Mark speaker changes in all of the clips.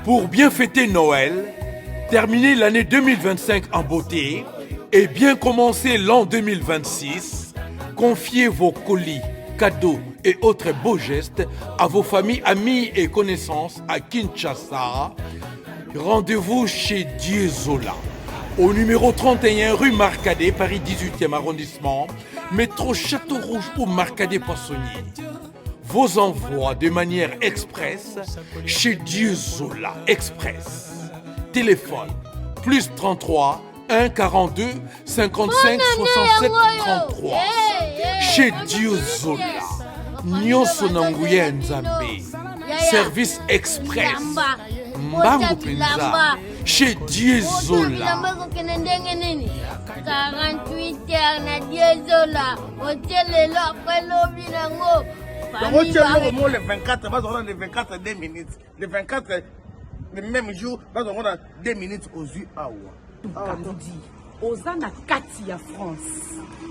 Speaker 1: Pour bien fêter Noël, terminer l'année 2025 en beauté et bien commencer l'an 2026, confiez vos colis, cadeaux et autres beaux gestes à vos familles, amis et connaissances à Kinshasa. Rendez-vous chez Dieu Zola, au numéro 31 rue Marcadet, Paris 18e arrondissement, métro Château Rouge ou Marcadet Poissonnier. Vos envois de manière express chez Dieu Zola Express. Téléphone plus 33 1 42 55 67 33. Chez Dieu Zola. Nyonso Nanguya Nzambe. Service express. Mbango Penza. Chez Dieu Zola.
Speaker 2: 48 heures na Dieu Zola. Hôtel là après lobby nango.
Speaker 3: Le 24, le 24 2 minutes. Le 24, le même jour, on a 2 minutes aux yeux.
Speaker 4: Ozana kati ya France.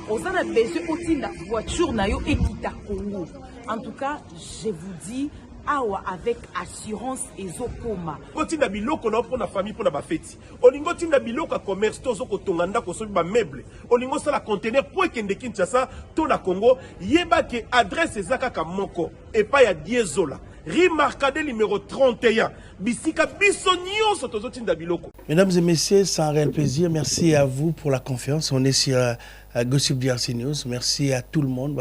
Speaker 4: Ozana besoin aussi la voiture na yo ekita Congo. En tout cas, je vous dis awa avec assurance ezokoma.
Speaker 5: Otinda biloko na pour la famille pour la fête. Olingo tinda biloko commerce tozo ko tonganda ko sobi ba meuble. Olingo sala conteneur pour kende Kinshasa to na Congo yeba ke adresse ezaka ka moko et pas ya Diezola. Rue Marcadet numéro 31. Bisika bisonio sotozo tinda biloko.
Speaker 6: Mesdames et messieurs, c'est un réel plaisir. Merci à vous pour la confiance. On est sur Gossip DRC News. Merci à tout le monde.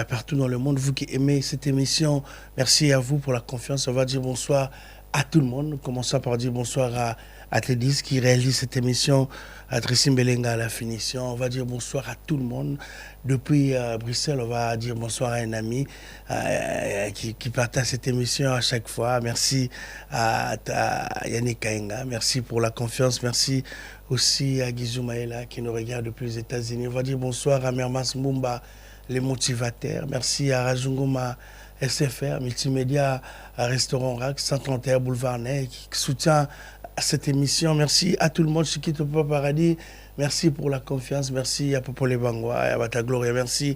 Speaker 6: Partout dans le monde, vous qui aimez cette émission, merci à vous pour la confiance. On va dire bonsoir à tout le monde. Commençons par dire bonsoir à Tedis qui réalise cette émission, à Tracy Mbelenga à la finition. On va dire bonsoir à tout le monde. Depuis Bruxelles, on va dire bonsoir à un ami qui partage cette émission à chaque fois. Merci à Yannick Kainga. Merci pour la confiance. Merci aussi à Gizou Maëla qui nous regarde depuis les États-Unis. On va dire bonsoir à Mermas Mumba, les motivateurs. Merci à Rajungoma SFR, Multimédia, à Restaurant Rack, 131 Boulevard Ney, qui soutient cette émission. Merci à tout le monde, Chiquito Papa Paradis. Merci pour la confiance. Merci à Popo Lebangwa, à Bata Gloria. Merci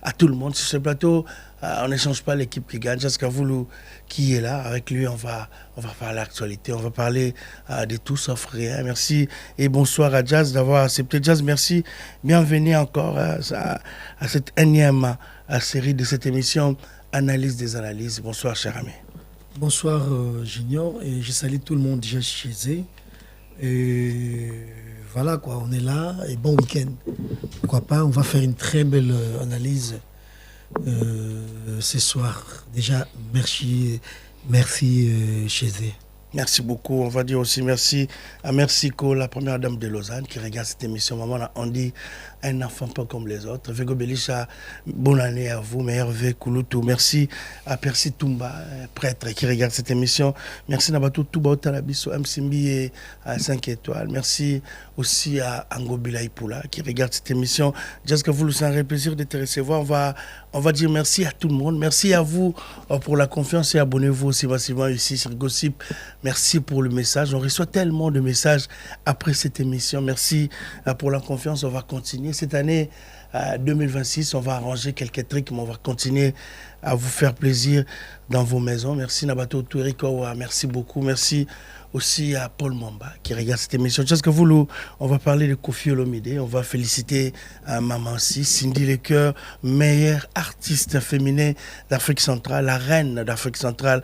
Speaker 6: à tout le monde sur ce plateau. On n'échange pas l'équipe qui gagne. Jusqu'à vous qui est là. Avec lui, on va parler d'actualité. On va parler de tout sauf rien. Merci et bonsoir à Jazz d'avoir accepté. Jazz, merci. Bienvenue encore à cette énième série de cette émission Analyse des analyses. Bonsoir, cher ami.
Speaker 7: Bonsoir, Junior. Et je salue tout le monde déjà chez eux. Et voilà quoi, on est là. Et bon week-end. Pourquoi pas, on va faire une très belle analyse ce soir. Déjà, merci chez eux.
Speaker 6: Merci beaucoup. On va dire aussi merci à Mercico, la première dame de Lausanne, qui regarde cette émission. Maman, on dit un enfant pas comme les autres. Vego Belisha, bonne année à vous, meilleur vœu, Kouloutou. Merci à Percy Toumba, prêtre, qui regarde cette émission. Merci Nabatou Touba Otalabiso, Msimbi et à 5 étoiles. Merci aussi à Angobila Ipula, qui regarde cette émission. Jessica, vous, c'est un plaisir de te recevoir. On va dire merci à tout le monde. Merci à vous pour la confiance et abonnez-vous aussi massivement ici sur Gossip. Merci pour le message. On reçoit tellement de messages après cette émission. Merci pour la confiance. On va continuer. Cette année 2026, on va arranger quelques trucs, mais on va continuer à vous faire plaisir dans vos maisons. Merci Nabato Touriko. Merci beaucoup. Merci aussi à Paul Mamba qui regarde cette émission. Juste que vous, on va parler de Koffi Olomide. On va féliciter maman aussi, Cindy Lecoeur, meilleure artiste féminine d'Afrique centrale, la reine d'Afrique centrale,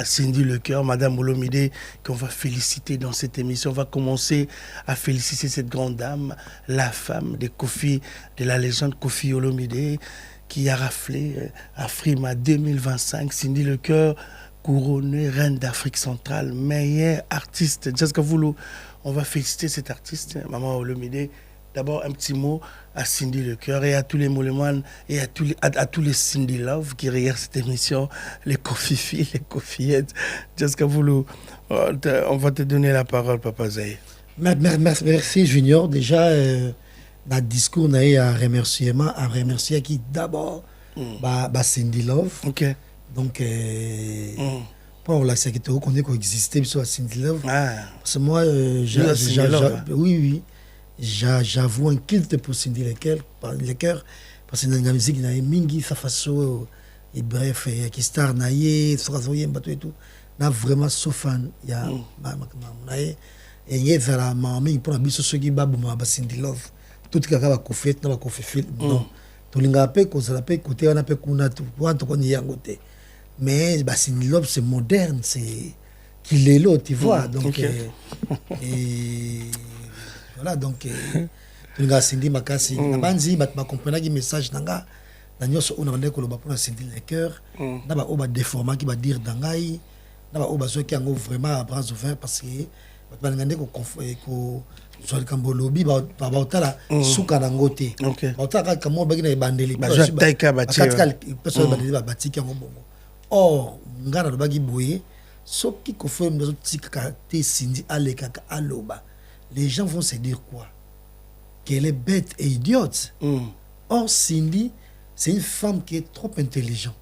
Speaker 6: Cindy Lecoeur, Madame Olomide, qu'on va féliciter dans cette émission. On va commencer à féliciter cette grande dame, la femme de Koffi, de la légende Koffi Olomide, qui a raflé Afrima 2025. Cindy Lecoeur, couronnée reine d'Afrique centrale, meilleure artiste. Jessica Voulou, on va féliciter cette artiste, Maman Olomide. D'abord, un petit mot à Cindy Lecoeur et à tous les Mouleman et à tous les Cindy Love qui regardent cette émission, les Kofifi, les Kofiettes. Jessica Voulou, on va te donner la parole, Papa Zay.
Speaker 7: Merci, Junior. Déjà, dans le discours, on a eu un remercier qui d'abord, Cindy Love.
Speaker 6: Ok.
Speaker 7: Donc, pour la sécurité, on connaît qu'on existait sur Cindy Love. Parce que moi, oui, j'avoue un culte pour Cindy Lecoeur, parce que dans la musique, il y a Mingi, sa façon, et bref, qui star naïe, et tout. na vraiment so fan ya nae ezala mingi mpona biso soki baboma basindi love totikaka bakofete na bakofefil non tolingaka mpe kozala mpe kote wana mpe kuna wana tokoni yango te mais basindi love c'est moderne c'est kilelo tu vois donc voilà donc tolingaka sindi makasi na banzi bato bakomprenaki message na nga na nyonso oyo na bandeki koloba mpona sindi le cœur na baoyo badéformaki badire na ngai na baoyo bazwaki yango vraiment à bras ouverts parce que bato balinga nde kozwa likambo olobi baotala suka nango te baotala kaka kamwa baki na ebandeli peso ebandeli batiki yango bongo or ngai nalobaki boye soki kofoye mndu azotikaka te sindi alekaka aloba les gens vont se dire quoi qu'elle est bête et idiote or Cindy c'est une femme qui est trop intelligente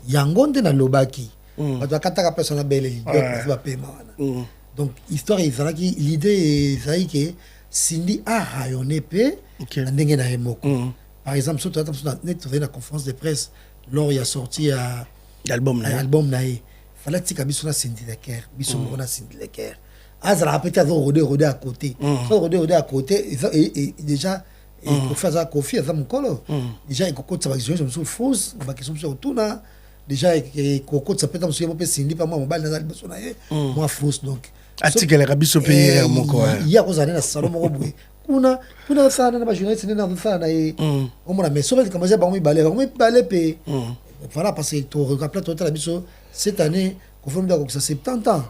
Speaker 7: yango nde nalobaki bato bakataka personne belle idiote bapema wana donc histoire ezalaki l'idée ezalaki ke Cindy a rayonné pe na ndenge na ye moko par exemple so tozali na conférence de presse lors ya sorti ya album na ye fala tika biso na Cindy Lecker biso moko na Cindy Lecker azala peut-être azo rodé à côté so rodé à côté et déjà pour faire ça confier à mon colo déjà il cocotte ça va jouer sur fausse ba question sur tuna déjà il cocotte ça peut être sur Cindy pas moi mobile na biso na ye moi fausse donc
Speaker 6: article rabiso pe moko
Speaker 7: ya kozana na salon moko boye kuna sana na ba journaliste na sana na ye au moins mais souvent comme ça ba mi balé pe voilà parce que tu rappelles tout la biso cette année confirme donc ça 70 ans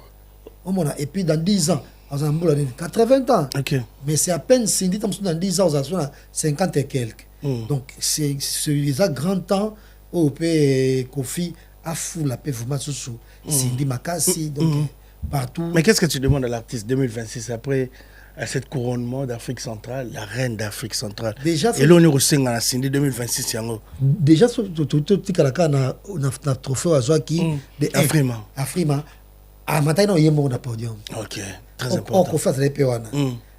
Speaker 7: au moins et puis dans 10 ans on a 80 ans mais c'est à peine Cindy dans 10 ans on a 50 et quelques donc c'est déjà grand temps au pe Kofi a fou la paix vraiment sous Cindy makasi donc partout.
Speaker 6: Mais qu'est-ce que tu demandes à l'artiste 2026 après cette couronnement d'Afrique centrale, la reine d'Afrique centrale?
Speaker 7: Déjà,
Speaker 6: et là on est au sein à Cindy 2026 yango.
Speaker 7: Déjà tout tikalaka na trophée azwaki
Speaker 6: de
Speaker 7: Afrima. A matin on yemo na podium.
Speaker 6: OK, très important.
Speaker 7: On fait les pewana.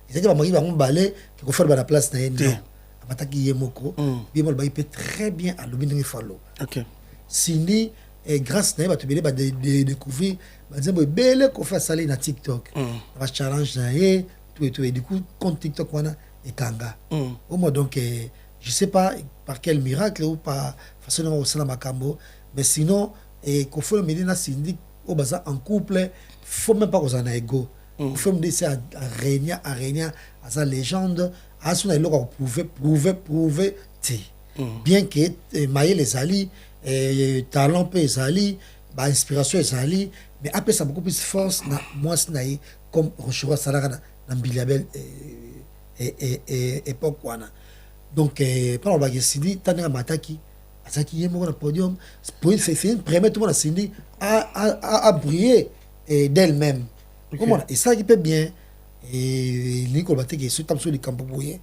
Speaker 7: Ils étaient mariés ba balé qui faire la place na yendo. A matin ki yemoko, bimol ba peut très bien à l'obingi fallo.
Speaker 6: OK.
Speaker 7: Cindy et grâce na ba tubele ba découvrir ba zembo belle ko fa sali na TikTok. Ba challenge na ye tout et du coup compte TikTok wana et kanga. Au moins donc je sais pas par quel miracle ou par façon au salama kambo mais sinon et ko faut Medina Cindy au baza en couple faut même pas qu'on en ego. Faut me dire c'est à régner à sa légende à son élo qu'on prouver bien que mailler les alliés talent peut les alliés ba inspiration les alliés mais après ça beaucoup plus force na moi c'est comme Rochora Salara na Mbiliabel et époque wana donc par on va Cindy tanga mataki azaki yemo na podium pour c'est une première tout le monde a Cindy a briller d'elle-même comment et ça qui peut bien et Nicolas Baté sur tam sur les camps boyer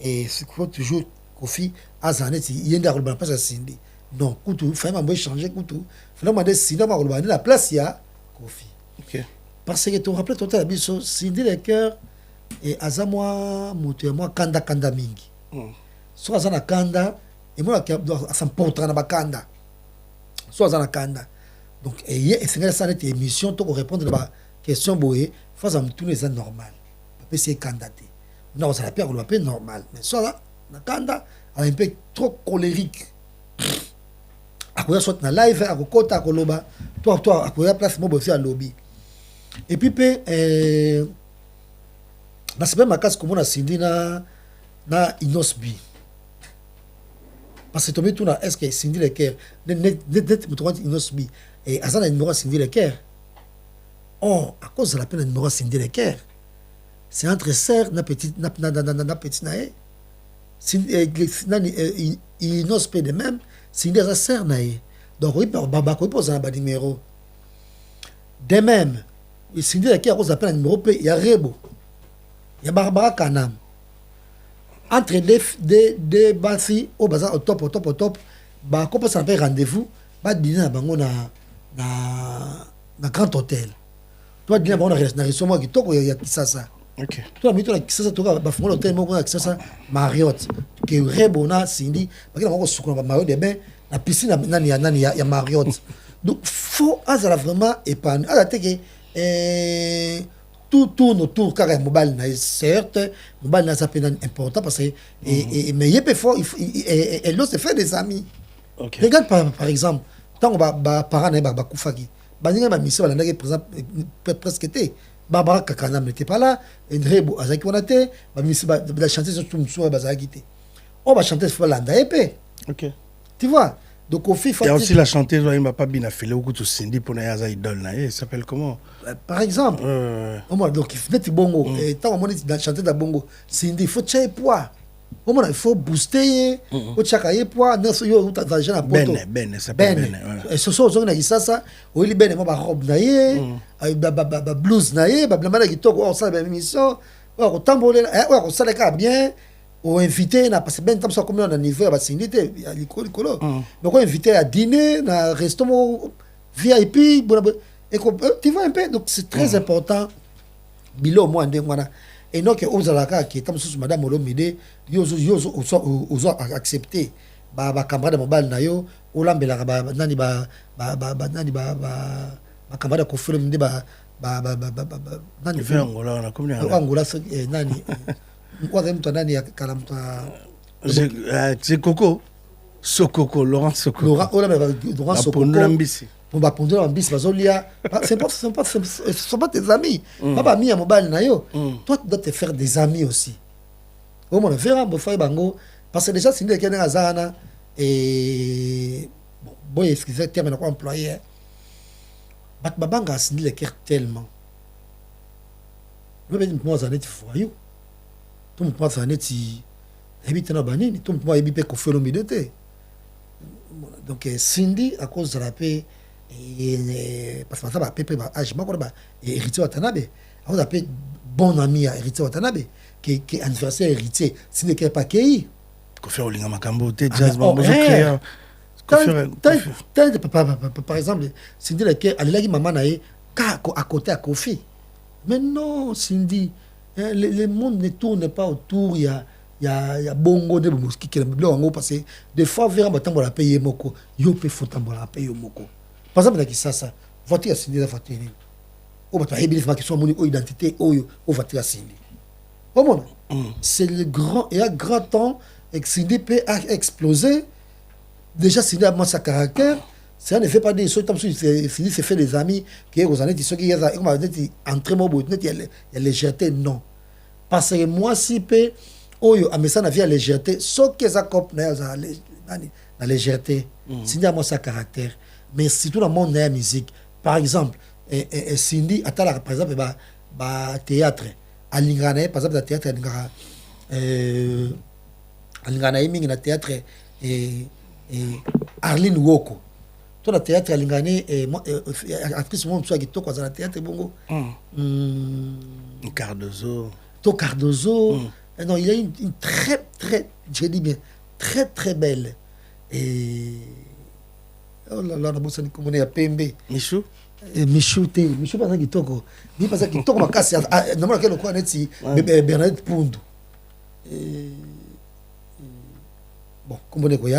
Speaker 7: et c'est toujours Kofi Azanet il y a une place à Cindy non coutou faut même changer coutou faut demander Cindy va reprendre la place ya Kofi
Speaker 6: OK
Speaker 7: parce que tu rappelles tout à l'heure Cindy Lecker et azamwa mutu moi kanda mingi so azana kanda et moi à s'emporter na bakanda so azana kanda donc et c'est ça cette émission to répondre à la question boye face à tout les normal parce que c'est candidaté non ça la peur le peu normal mais ça na kanda un peu trop colérique akoya soit na live akokota koloba toi akoya place mo bosi à lobby et puis na c'est pas ma casse comme on a Cindy na Inosbi parce que tomber tout na est-ce que Cindy Lecker net mutuwa Inosbi et azana numéro Cindy Lecker à cause de la peine numéro Cindy Lecker c'est entre sœur na petite na nae Inosbi de même Cindy sa sœur nae donc oui baba ko pose un numéro de même Cindy Lecker à cause de la peine numéro il y a Rebo il y a Barbara Kanam entre deux basi au bazar au top ba ko passe un rendez-vous ba dîner na bango na grand hôtel toi dîner bango na restaurant qui toko ya Kisasa
Speaker 6: OK
Speaker 7: toi mito na Kisasa toka ba fongo hôtel moko na Kisasa Marriott que Rebona Cindy ba kila moko sukuna ba maillot de bain na piscine nani ya Marriott donc faut azala vraiment épanoui azala que tout tourne autour car mobile na certes mobile na ça peine important parce que mais il peut fort et l'autre se fait des amis. Okay. Regarde par exemple tant on ba parents na ba kufaki baninga ba mission balanda par exemple presque été Barbara Kakana n'était pas là Ndrebo azaki onate ba mission ba chanter sur tout muso ba zaki té on va chanter sur landa épée. OK. Tu vois. Donc au fil
Speaker 6: il y a aussi la chanteuse il m'a pas bien affilé au tout Cindy pour na idole na il s'appelle comment
Speaker 7: par exemple donc il fait bongo et tant on dit dans chanter da bongo Cindy il faut tcher poids il faut booster au tchakaye poids non yo t'argent na poto
Speaker 6: ben ça ben
Speaker 7: et ce sont zona kisasa o ili ben ba robe na ye ba blues na ye ba blamba kitoko on ça ba émission o tambolela o ça ka bien ou invité na parce que ben tam so comme on a niveau ba sindité ya likolo donc on invité à dîner na restaurant VIP et tu vois un peu donc c'est très important bilo moi ndengwana et donc aux alaka qui tam sous madame Olomide yozo accepter ba camarade mobile na yo olambela ba nani ba camarade ko film de ba nani
Speaker 6: Angola na comme
Speaker 7: Angola nani
Speaker 6: c'est Coco Sokoko Laurent Sokoko
Speaker 7: Laurent Sokoko on va prendre l'ambis bazolia c'est pas tes amis papa mi à mobile na yo toi tu dois te faire des amis aussi au moins faire un beau bango parce que déjà c'est une quelqu'un azana et bon excusez terme na quoi employé bat babanga c'est le cœur tellement le ben moi ça net foyou tout le monde ça net habite na banini tout le monde habite ko phénomène de donc Cindy à cause de la paix et parce que ça va pépé ba âge makoro ba héritier Watanabe on appelle bon ami à héritier Watanabe qui anniversaire héritier si ne pas kei
Speaker 6: ko faire olinga makambo te jazz bon je
Speaker 7: par exemple Cindy lequel alilaki maman na ye ka à côté à Kofi mais non Cindy le monde ne tourne pas autour il y a bongo de mosquée qui le parce que des fois vers batambo la payer moko yo pe fotambo la payer moko par exemple qui ça voiture Cindy la voiture o bata hebili fa qui soit mon identité oyo o voiture Cindy au monde c'est le grand et à grand temps et Cindy peut exploser déjà Cindy a sa caractère ça ne fait pas des choses comme si Cindy se fait des amis qui aux années ceux qui on va dire entrer mon bout il y a légèreté non parce que moi si peut oyo a message na vie légèreté ce que ça cop na la légèreté Cindy a sa caractère mais surtout dans le monde de la musique par exemple Cindy atala par exemple ba théâtre alingana par exemple la théâtre alingana mingi na théâtre et Arlene Woko to na théâtre alingane actrice mon soit qui to kwa na théâtre bongo
Speaker 6: Cardozo
Speaker 7: to Cardozo non il a une très je dis bien très belle et oh là là na bossa ni comme on est à PMB
Speaker 6: Michou
Speaker 7: pas qui toko ni pas qui toko makasi na mona kelo kwa neti Bernadette Pundu bon comme on est quoi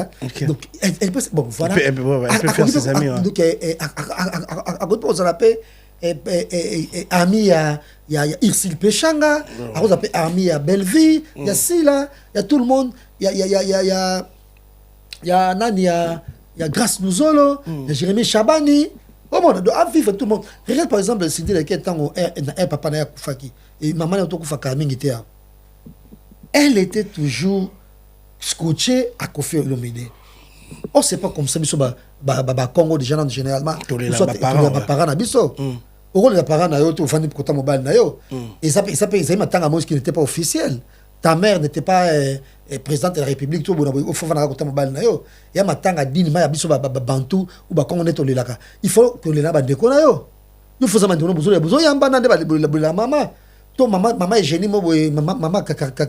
Speaker 7: donc elle peut bon voilà
Speaker 6: elle peut faire ses amis
Speaker 7: donc à côté on l'appelle ami il y a Irsil Pechanga on l'appelle ami à Belleville il y a Sila il y a tout le monde il y a Nani il y a Grace Nouzolo il y a Jérémy Chabani au monde doit vivre tout le monde regarde par exemple Cindy lequel temps papa na kufaki et maman na to kufaka mingi te elle était toujours scotché à Kofi Olomide. On sait pas comme ça biso ba Congo déjà généralement soit parents na biso au rôle de parents na yo to fandi kota mobile na yo et ça ils matanga moi qui n'était pas officiel ta mère n'était pas présidente de la République tout bon au fond na kota mobile na yo ya matanga dini ma ya biso ba bantu ou ba Congo neto lelaka il faut que le na ba ndeko na yo il faut ça maintenant besoin yamba na de la maman to maman génie mo maman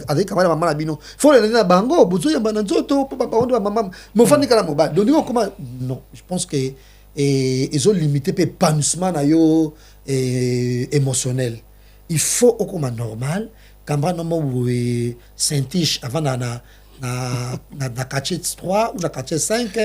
Speaker 7: avec kamala maman la bino faut le na bango bozo yamba na nzoto papa ondo maman mo fandi kala mobile donc comment non je pense que ils ont limité pe épanouissement na yo émotionnel il faut au comme normal kamba no mo sentish avant na na quartier 3 ou na quartier 5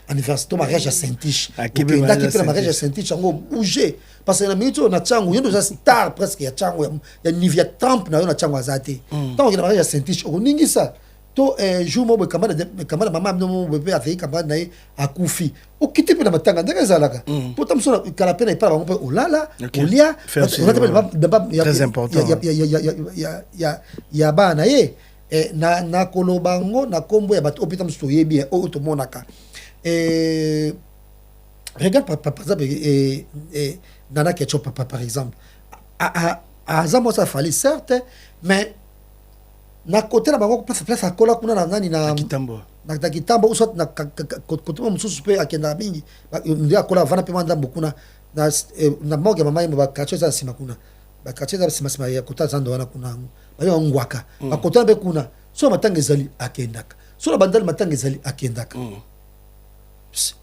Speaker 7: anniversaire to mariage à Saint-Tiche.
Speaker 6: Akebe
Speaker 7: mariage à Saint-Tiche ngo bouger parce que na minute na chango yo za star presque ya chango ya Nivea Trump na yo na chango azate. Tant que mariage à Saint-Tiche o ningi ça. To jour mo be kamada mama no bebe afei kamada na akufi. O kiti pe na matanga ndenge zalaka. Pourtant so kala pe na ipa ba mo olala olia
Speaker 6: très important.
Speaker 7: Ya ba na ye na kolobango na kombo ya bato opita mso yebi o to monaka. Regarde par exemple Nana Ketchup par exemple. À Zamo ça fallait certes mais na côté na bango place à kola kuna na nani na
Speaker 6: Kitambo
Speaker 7: na Kitambo usot na côté mo mususu pe akenda mingi ndia kola vana pe manda mbukuna na moga mama yimo ba kacho za sima kuna ba kacho za sima ya kota zando wana kuna ba ngwaka ba kota be kuna so matanga ezali akendaka so na bandali matanga ezali akendaka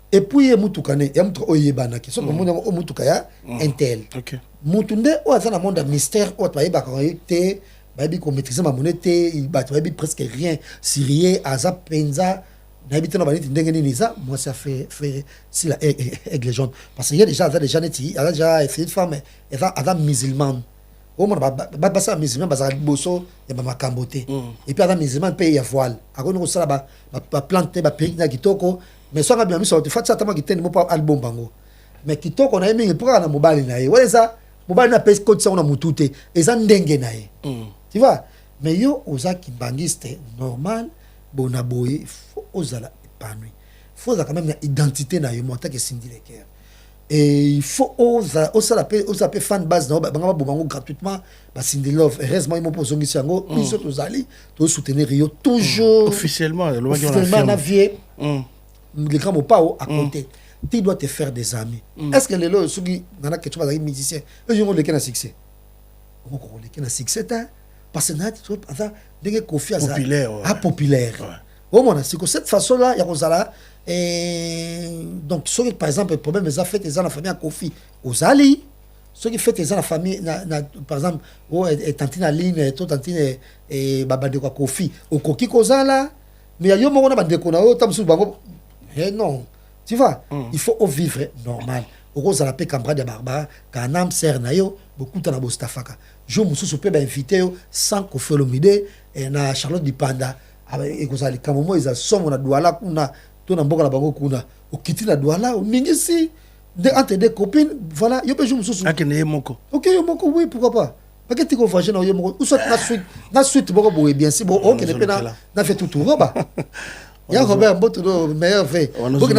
Speaker 7: et puis mutuka ne ya mutuka oyebana ki so mona o mutuka ya intel
Speaker 6: OK
Speaker 7: mutunde o azana monde mystère o twa ba te babi ko maîtriser ma monnaie il babi presque rien sirié aza penza na habité na baniti ndenge nini ça moi ça fait si la aigle jaune parce qu'il y a déjà neti a déjà fait une femme elle va musulmane au monde ba ça musulman ba za boso ya ba makambote et puis ada musulman paye ya voile akoni ko sala ba plante ba perique na kitoko mais so nga bien mi so te fatsa tama kiteni mo pa album bango mais kitoko na yemi pour na mobali na ye weza mobali na pese ko tsona mutute eza ndenge na ye tu vois mais yo oza kimbangiste normal bona boye faut ozala épanoui faut quand même une identité na yo monta que Cindy Leker et il faut oza pe fan base na banga bobango gratuitement ba Cindy Love heureusement ils m'ont posé ngisi yango ils sont ozali to soutenir yo toujours
Speaker 6: officiellement
Speaker 7: na vie le grand mopao à côté tu dois te faire des amis est-ce que les lots sugi nana que tu vas être musicien eux ils ont le succès on le succès parce que tu as des confiance populaire au moins c'est que cette façon là il y a ça donc ceux qui par exemple le problème les affaires des la famille à Kofi aux ali ceux qui fait la famille par exemple et tantine Aline tout tantine et baba de Kofi au koki kozala mais il y a yo mona bande kona o tamsu bango non tu vois il faut vivre normal au la paix camarade de Barbara kanam ser na yo beaucoup de bostafaka je me suis peut invité sans Koffi Olomide et na Charlotte Dipanda et que ça les camomo ils a somme na douala kuna to na mboka la bango kuna au kiti na douala au mingisi entre des copines voilà yo pe je me suis
Speaker 6: akene moko
Speaker 7: OK yo moko oui pourquoi pas parce que tu confonds na yo moko ou soit na suite boko boye bien si bon OK ne peut na fait tout roba il y a Robert Boto meilleur fait donc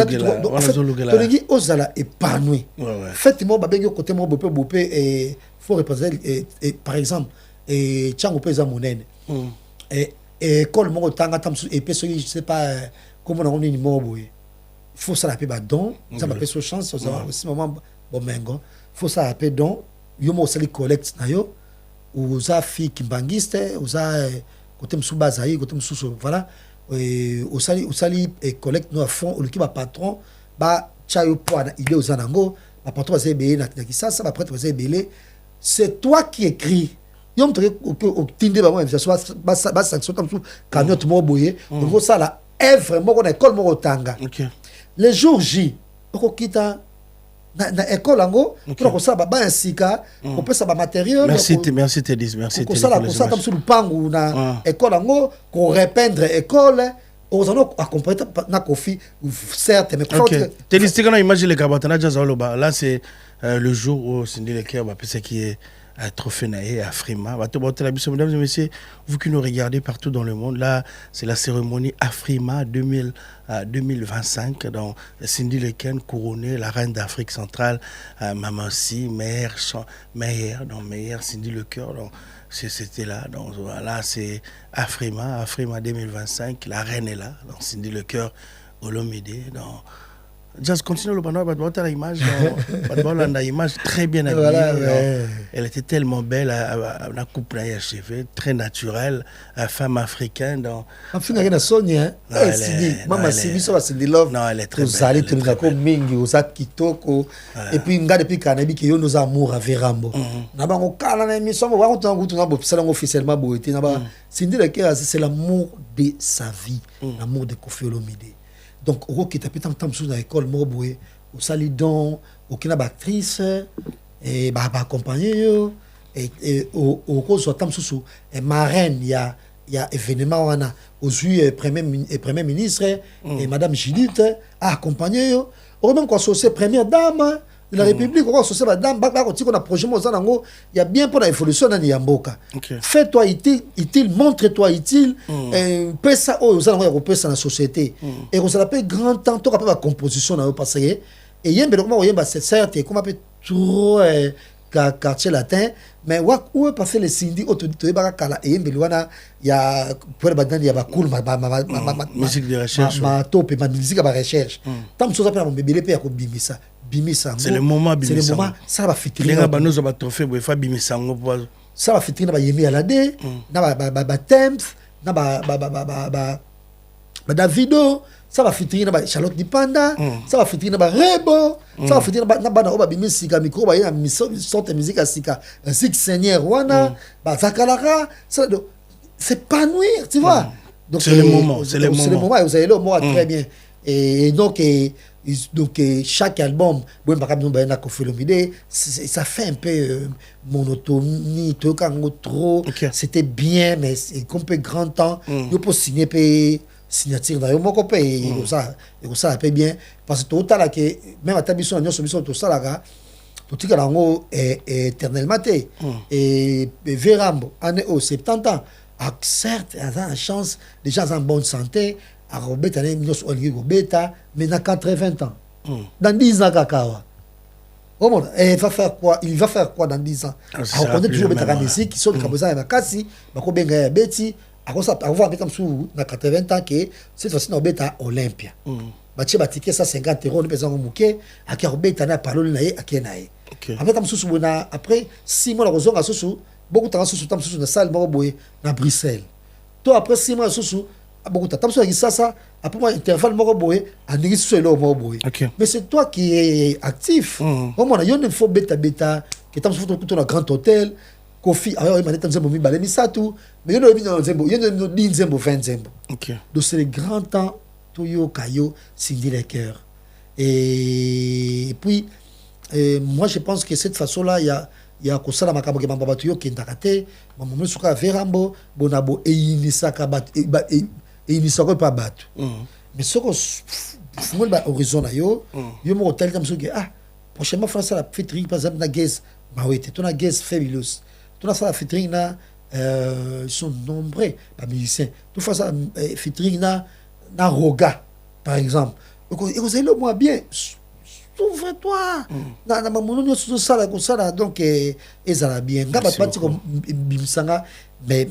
Speaker 7: tu ozala épanoui faites-moi babengo côté mo bopé et faut représenter et par exemple et chango pesa monene et col mo tanga tamsu et peso je sais pas comment on est mo boy faut ça la paix ba don ça m'a fait chance ça aussi moment bon mengo faut ça la paix don yo mo sali collect na yo uza fi kimbangiste uza côté msubaza yi côté msuso voilà au sali et collecte nous à fond au qui va patron ba chayo poana idée aux anango ba patron va ébélé na ça va prêtre va ébélé c'est toi qui écris yom to au tinde ba moi ça soit ba sanction comme tout camion mo boyer on voit ça là est vraiment qu'on école mo tanga les jours J ko kita na école ango pour ko ça ba sika on peut ça ba matériel
Speaker 6: merci Teddy merci
Speaker 7: ko ça comme sur le pangu na école ango ko repeindre école aux anneaux accompagné na Kofi certes mais
Speaker 6: Teddy c'est quand imagine les kabatana jazaloba là c'est le jour où Cindy Leker va penser qui est un trophée naé à Afrima. Mesdames et messieurs, vous qui nous regardez partout dans le monde, là, c'est la cérémonie Afrima 2025. Donc, Cindy Leker couronnée, la reine d'Afrique centrale, Mamansi, meilleure Cindy Leker. Donc, c'était là. Donc, voilà, c'est Afrima 2025. La reine est là. Donc, Cindy Leker, Olomide. Donc, Just continue le panneau, l'image, l'image très bien habillée.
Speaker 7: Voilà,
Speaker 6: elle était tellement belle, la coupe à cheveux, très naturelle, femme africaine. Donc,
Speaker 7: enfin, il y a Sonia, maman Sylvie, ça va se dire
Speaker 6: non, elle est très belle.
Speaker 7: Allez, tu nous comme Mingi, aux Kitoko, et puis on depuis Canabi qui nous amour à Verambo. Naba on cala na émission, on va on salon officiellement boité. Naba, c'est l'amour de sa vie, l'amour de Koffi Olomide. Donc, au qui tapé tant sous dans l'école Morboé, au salidon, au qui n'a pas actrice, et bah accompagné, et au cause soit tant sous, et marraine, il y a événement, on a aux yeux premier ministre, et madame Judith, a accompagné, au même qu'on soit première dame de la République, on soit madame, on a projet, il y a bien pour l'évolution dans Yamboka. Fais-toi utile, montre-toi utile, paie ça aux allons dans la société. Et on s'appelle grand temps, tu as la composition dans le passé. Et il y a un peu c'est certes, comme on appelle trop quartier latin, mais où est passé les syndics autorité bakala et il y a pour il y a cool
Speaker 6: musique de recherche,
Speaker 7: ma top et ma musique de recherche. Tant que ça peut mon bébé père ko bimisa.
Speaker 6: C'est le moment
Speaker 7: bimisa. C'est le moment ça va fitiller.
Speaker 6: Les gars nous va trophée pour faire bimisa
Speaker 7: ça va fitiller na yemi alade na ba temps na ba Davido, ça va fitiller na Charlotte Dipanda, ça va fitiller na Rebo, ça va fitiller na ba oba bimisika micro ba ya sorte musique asika, six seigneur wana, ba Zakalara, c'est pas nuire, tu vois. Donc
Speaker 6: c'est le moment, c'est le moment.
Speaker 7: Vous avez le mot très bien. Et donc chaque album, bon par exemple na Koffi Olomide, ça fait un peu monotonie, trop, c'était bien mais c'est un peu grand temps, il faut signer signature dans mon copain et ça a fait bien parce que tout là que même à ta mission tout ça là tout ça là est éternellement et Verambo année au 70 ans certes il a la chance les gens en bonne santé à Robert année Robeta mais dans 80 ans dans 10 ans kakawa il va faire quoi dans 10 ans on connaît toujours les musique qui sont comme ça et makasi bako benga ya beti avoir comme sous na 80 ans que cette fois-ci na beta Olympia batie batike ça 50 € pesa ngomuke akia robeta na parole na ye akia na ye après comme sous bona après 6 mois la rozonga sous beaucoup temps sous tam sous na salle moko boye na Bruxelles to après 6 mois sous beaucoup temps sous ça après moi intervalle moko boye andiki sous le moko boye mais c'est toi qui es actif au moins yo ne faut beta que tam sous tout na grand hôtel Koffi alors il m'a dit nzembo mi balemi ça tout mais yo no nzembo yo no di nzembo 20 nzembo donc c'est le grand temps toyo kayo Cindy Lecker et puis moi je pense que cette façon là il y a kosala makambo ke bamba batu yo kendakate maman suka Verambo bonabo einisaka bat einisaka pa batu mais soko fumol ba horizon na yo mo hotel comme ça que prochainement France la featuring par exemple na Guess Mawete to na Guess Fabulous tout ça la featuring na ils sont nombreux pas musiciens tout ça featuring na Roga par exemple et vous allez le moi bien ouvre-toi na mamono sur ça donc ezala bien ngaba parti comme bimsanga mais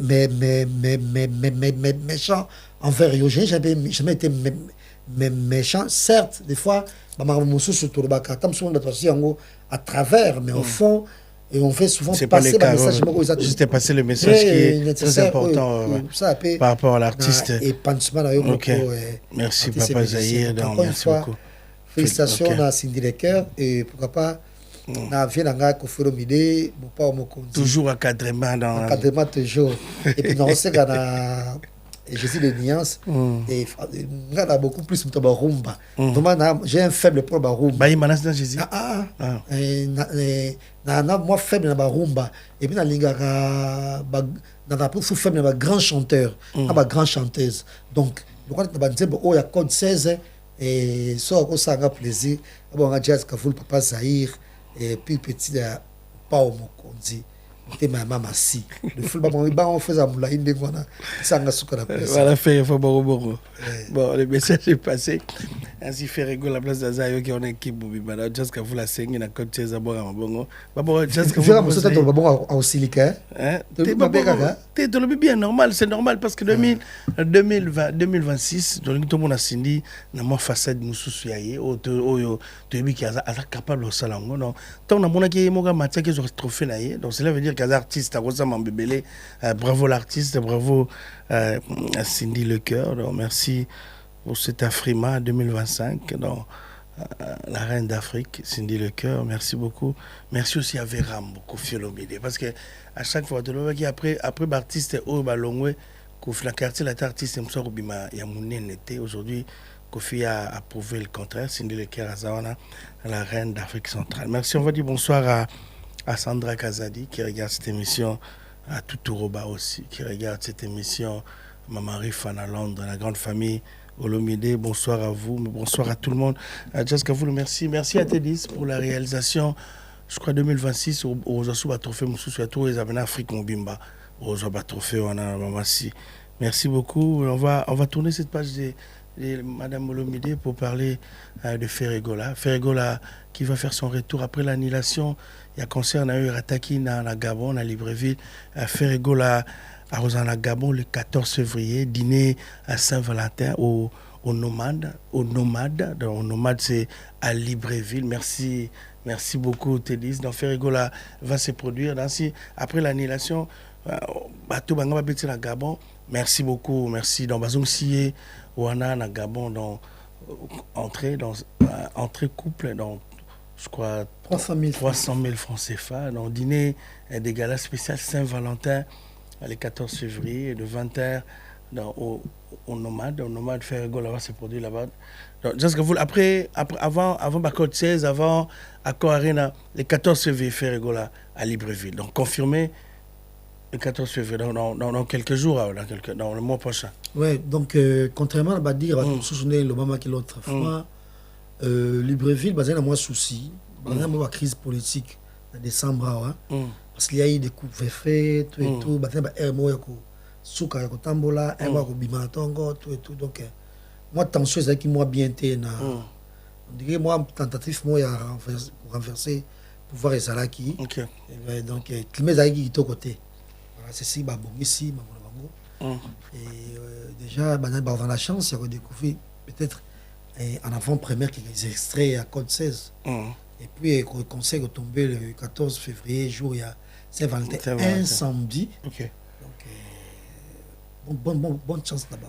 Speaker 7: méchant envers yo j'ai jamais été méchant certes des fois maman sur tout le baka tam souvent à travers mais au fond et on fait souvent passer le message
Speaker 6: juste passer le message qui est très important par rapport à l'artiste
Speaker 7: et pansement
Speaker 6: merci papa Zahir merci beaucoup
Speaker 7: félicitations à Cindy Lecker et pourquoi pas na vie nanga Koffi Olomide pas mokonzi
Speaker 6: toujours encadrement
Speaker 7: toujours et puis on sait qu'on a je suis de nuances et on a beaucoup plus de rumba vraiment j'ai un faible pour la rumba moi faible na rumba et puis na lingaka na pour faible na grand chanteur na grand chanteuse donc le quand na nzembo o ya code 16 et ça ça a plaisir bon on a jazz Kavoul papa Zahir et puis petit pas au mokonzi et ma maman si le ful ba on faisait moula inde ngona ça nga suka la place
Speaker 6: voilà fait faut bon le message est passé ainsi fait rigoler la place d'Azayo qui on équipe bobima jazz Kavoul la 5 na côté ça bon jazz Kavoul
Speaker 7: bon ça bon au silica
Speaker 6: hein dans le bien normal, c'est normal parce que 2026, dans le monde a sindi na moi façade mususu yaye o yo tebi qui a capable au salon non tant na mona ki moga matia qui ont trophée na ye donc cela veut dire que les artistes a ça m'embébélé bravo l'artiste bravo Cindy Le Cœur donc merci pour cet Afrima 2025 donc la reine d'Afrique, Cindy Le Cœur, merci beaucoup. Merci aussi à Véram, Kofi Olomide, parce que à chaque fois, après l'artiste Balongwe, Kofi la quartier, l'artiste Msorobima, Yamoune n'était aujourd'hui, Kofi a prouvé le contraire. Cindy Le Cœur, Azawana, la reine d'Afrique centrale. Merci, on va dire bonsoir à Sandra Kazadi qui regarde cette émission, à Tutouroba aussi qui regarde cette émission, Maman Rifan à Londres, la grande famille. Olomide, bonsoir à vous, bonsoir à tout le monde. Jessica Voulou, merci. Merci à Tédis pour la réalisation, je crois 2026, aux Asouba Trophée Moussous, à tous les Avenants Afrique Mobimba, aux Asouba Trophée, on a Mamassi. Merci beaucoup. On va tourner cette page de Madame Olomide pour parler de Ferregola. Ferregola qui va faire son retour après l'annulation. Il y a concert, on a eu Rataki dans la Gabon, à Libreville. Ferregola à Rosanna Gabon le 14 février, dîner à Saint-Valentin au Nomade. Au Nomade, c'est à Libreville. Merci beaucoup, Tédis. Donc, Ferregola va se produire. Après l'annulation, Bateau Banga va bêter la Gabon. Merci beaucoup. Merci. Donc, Bazoum Siye, Ouana, na Gabon, donc, entrée couple, donc, je crois 300 000 francs CFA. Donc, dîner des galas spécial Saint-Valentin le 14 février de 20h au Nomade. Au Nomade, Ferregola va se produire là-bas. Donc, avant Bacode 16, avant Accor Arena, le 14 février, Ferregola à Libreville. Donc, confirmé le 14 février, dans quelques jours, dans le mois prochain.
Speaker 7: Oui, donc, contrairement à Badir, on va soutenir le moment qui l'autre fois, Libreville, il y a moins de soucis. Il y a une crise politique en décembre. Parce qu'il y a eu des coups faits, tout et tout. Il y a eu souka ya kotambola ko bima tongo tout et tout. Donc moi tension c'est qui moi bien été na on dirait moi tentative moi ya renverser pouvoir ezalaki. Donc climat zaki to côté. Voilà, c'est si ba bongisi ba bango. Et déjà dans la chance il y a découvert peut-être en avant-première quelques extraits à Code 16. Et puis le conseil est tombé le 14 février jour il y a Saint-Valentin un samedi. Donc bonne chance là-bas.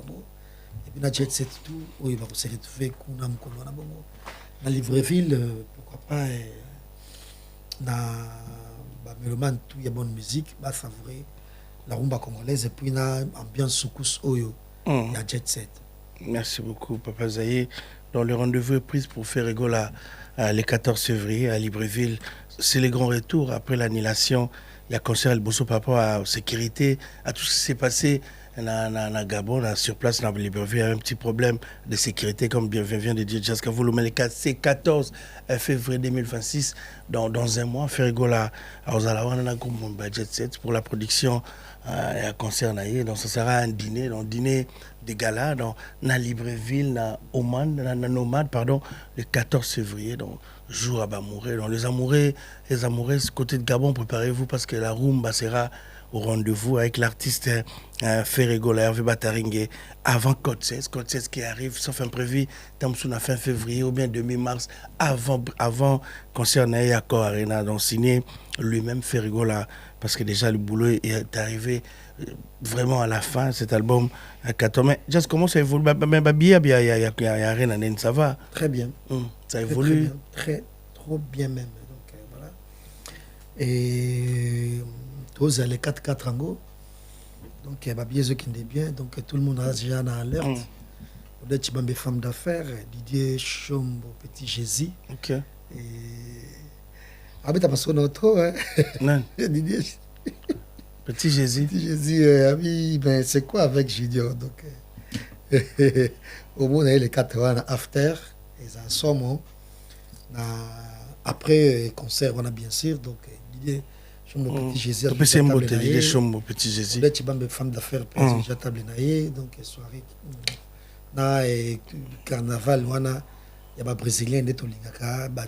Speaker 7: Et puis, Jet Set tout, il va se retrouver dans Libreville, pourquoi pas, dans Mélomane, tout, il y a bonne musique, va savourer la rumba congolaise, et puis, il y a ambiance soukous, il y a Jet Set.
Speaker 6: Merci beaucoup, Papa Zaye. Donc, le rendez-vous est pris pour Ferregola le 14 février à Libreville. C'est le grand retour après l'annulation. Il y a concert le Bosso par rapport à la sécurité, à tout ce qui s'est passé. Gabon, sur place, dans Libreville, il y a un petit problème de sécurité, comme vient de dire Jessica Voulou. Mais c'est 14 février 2026, dans un mois, Ferregola, on a un groupe Jet Set pour la production et un concert. Donc, ça sera un dîner, de gala, dans Libreville, dans Nomade, le 14 février, donc jour à Bamouré. Donc, les amoureux, côté de Gabon, préparez-vous parce que la rumba sera au rendez-vous avec l'artiste Ferregola, Hervé Bataringue, avant Code 16 qui arrive, sauf imprévu, à fin février ou bien demi-mars, avant concert à Accor Arena, donc signé lui-même Ferregola, parce que déjà le boulot est arrivé vraiment à la fin, cet album à 14 mai. Juste comment ça évolue? Ça va?
Speaker 7: Très bien.
Speaker 6: Ça évolue?
Speaker 7: Trop bien même. Donc, voilà. Et tous les 4 angos. Donc, il y a bien ceux qui sont bien. Donc, tout le monde a déjà en alerte. On a des femmes d'affaires, Didier Chombo, Petit Jésus.
Speaker 6: Ok.
Speaker 7: Et. Ah, mais t'as pas son autre, hein?
Speaker 6: Non.
Speaker 7: Didier.
Speaker 6: Petit Jésus.
Speaker 7: Petit Jésus, oui, ben, c'est quoi avec Gideon? Donc, au moins, il y a les 4 ans after, et ça somme. Après le concert, on a bien sûr. Donc, Didier. Petit Jésus.
Speaker 6: Didier Chombo, Petit Jésus.
Speaker 7: Il y a des femmes d'affaires, déjà table naïe, donc soirée. Dans le carnaval, il y a des Brésiliens, des Tolingaka, des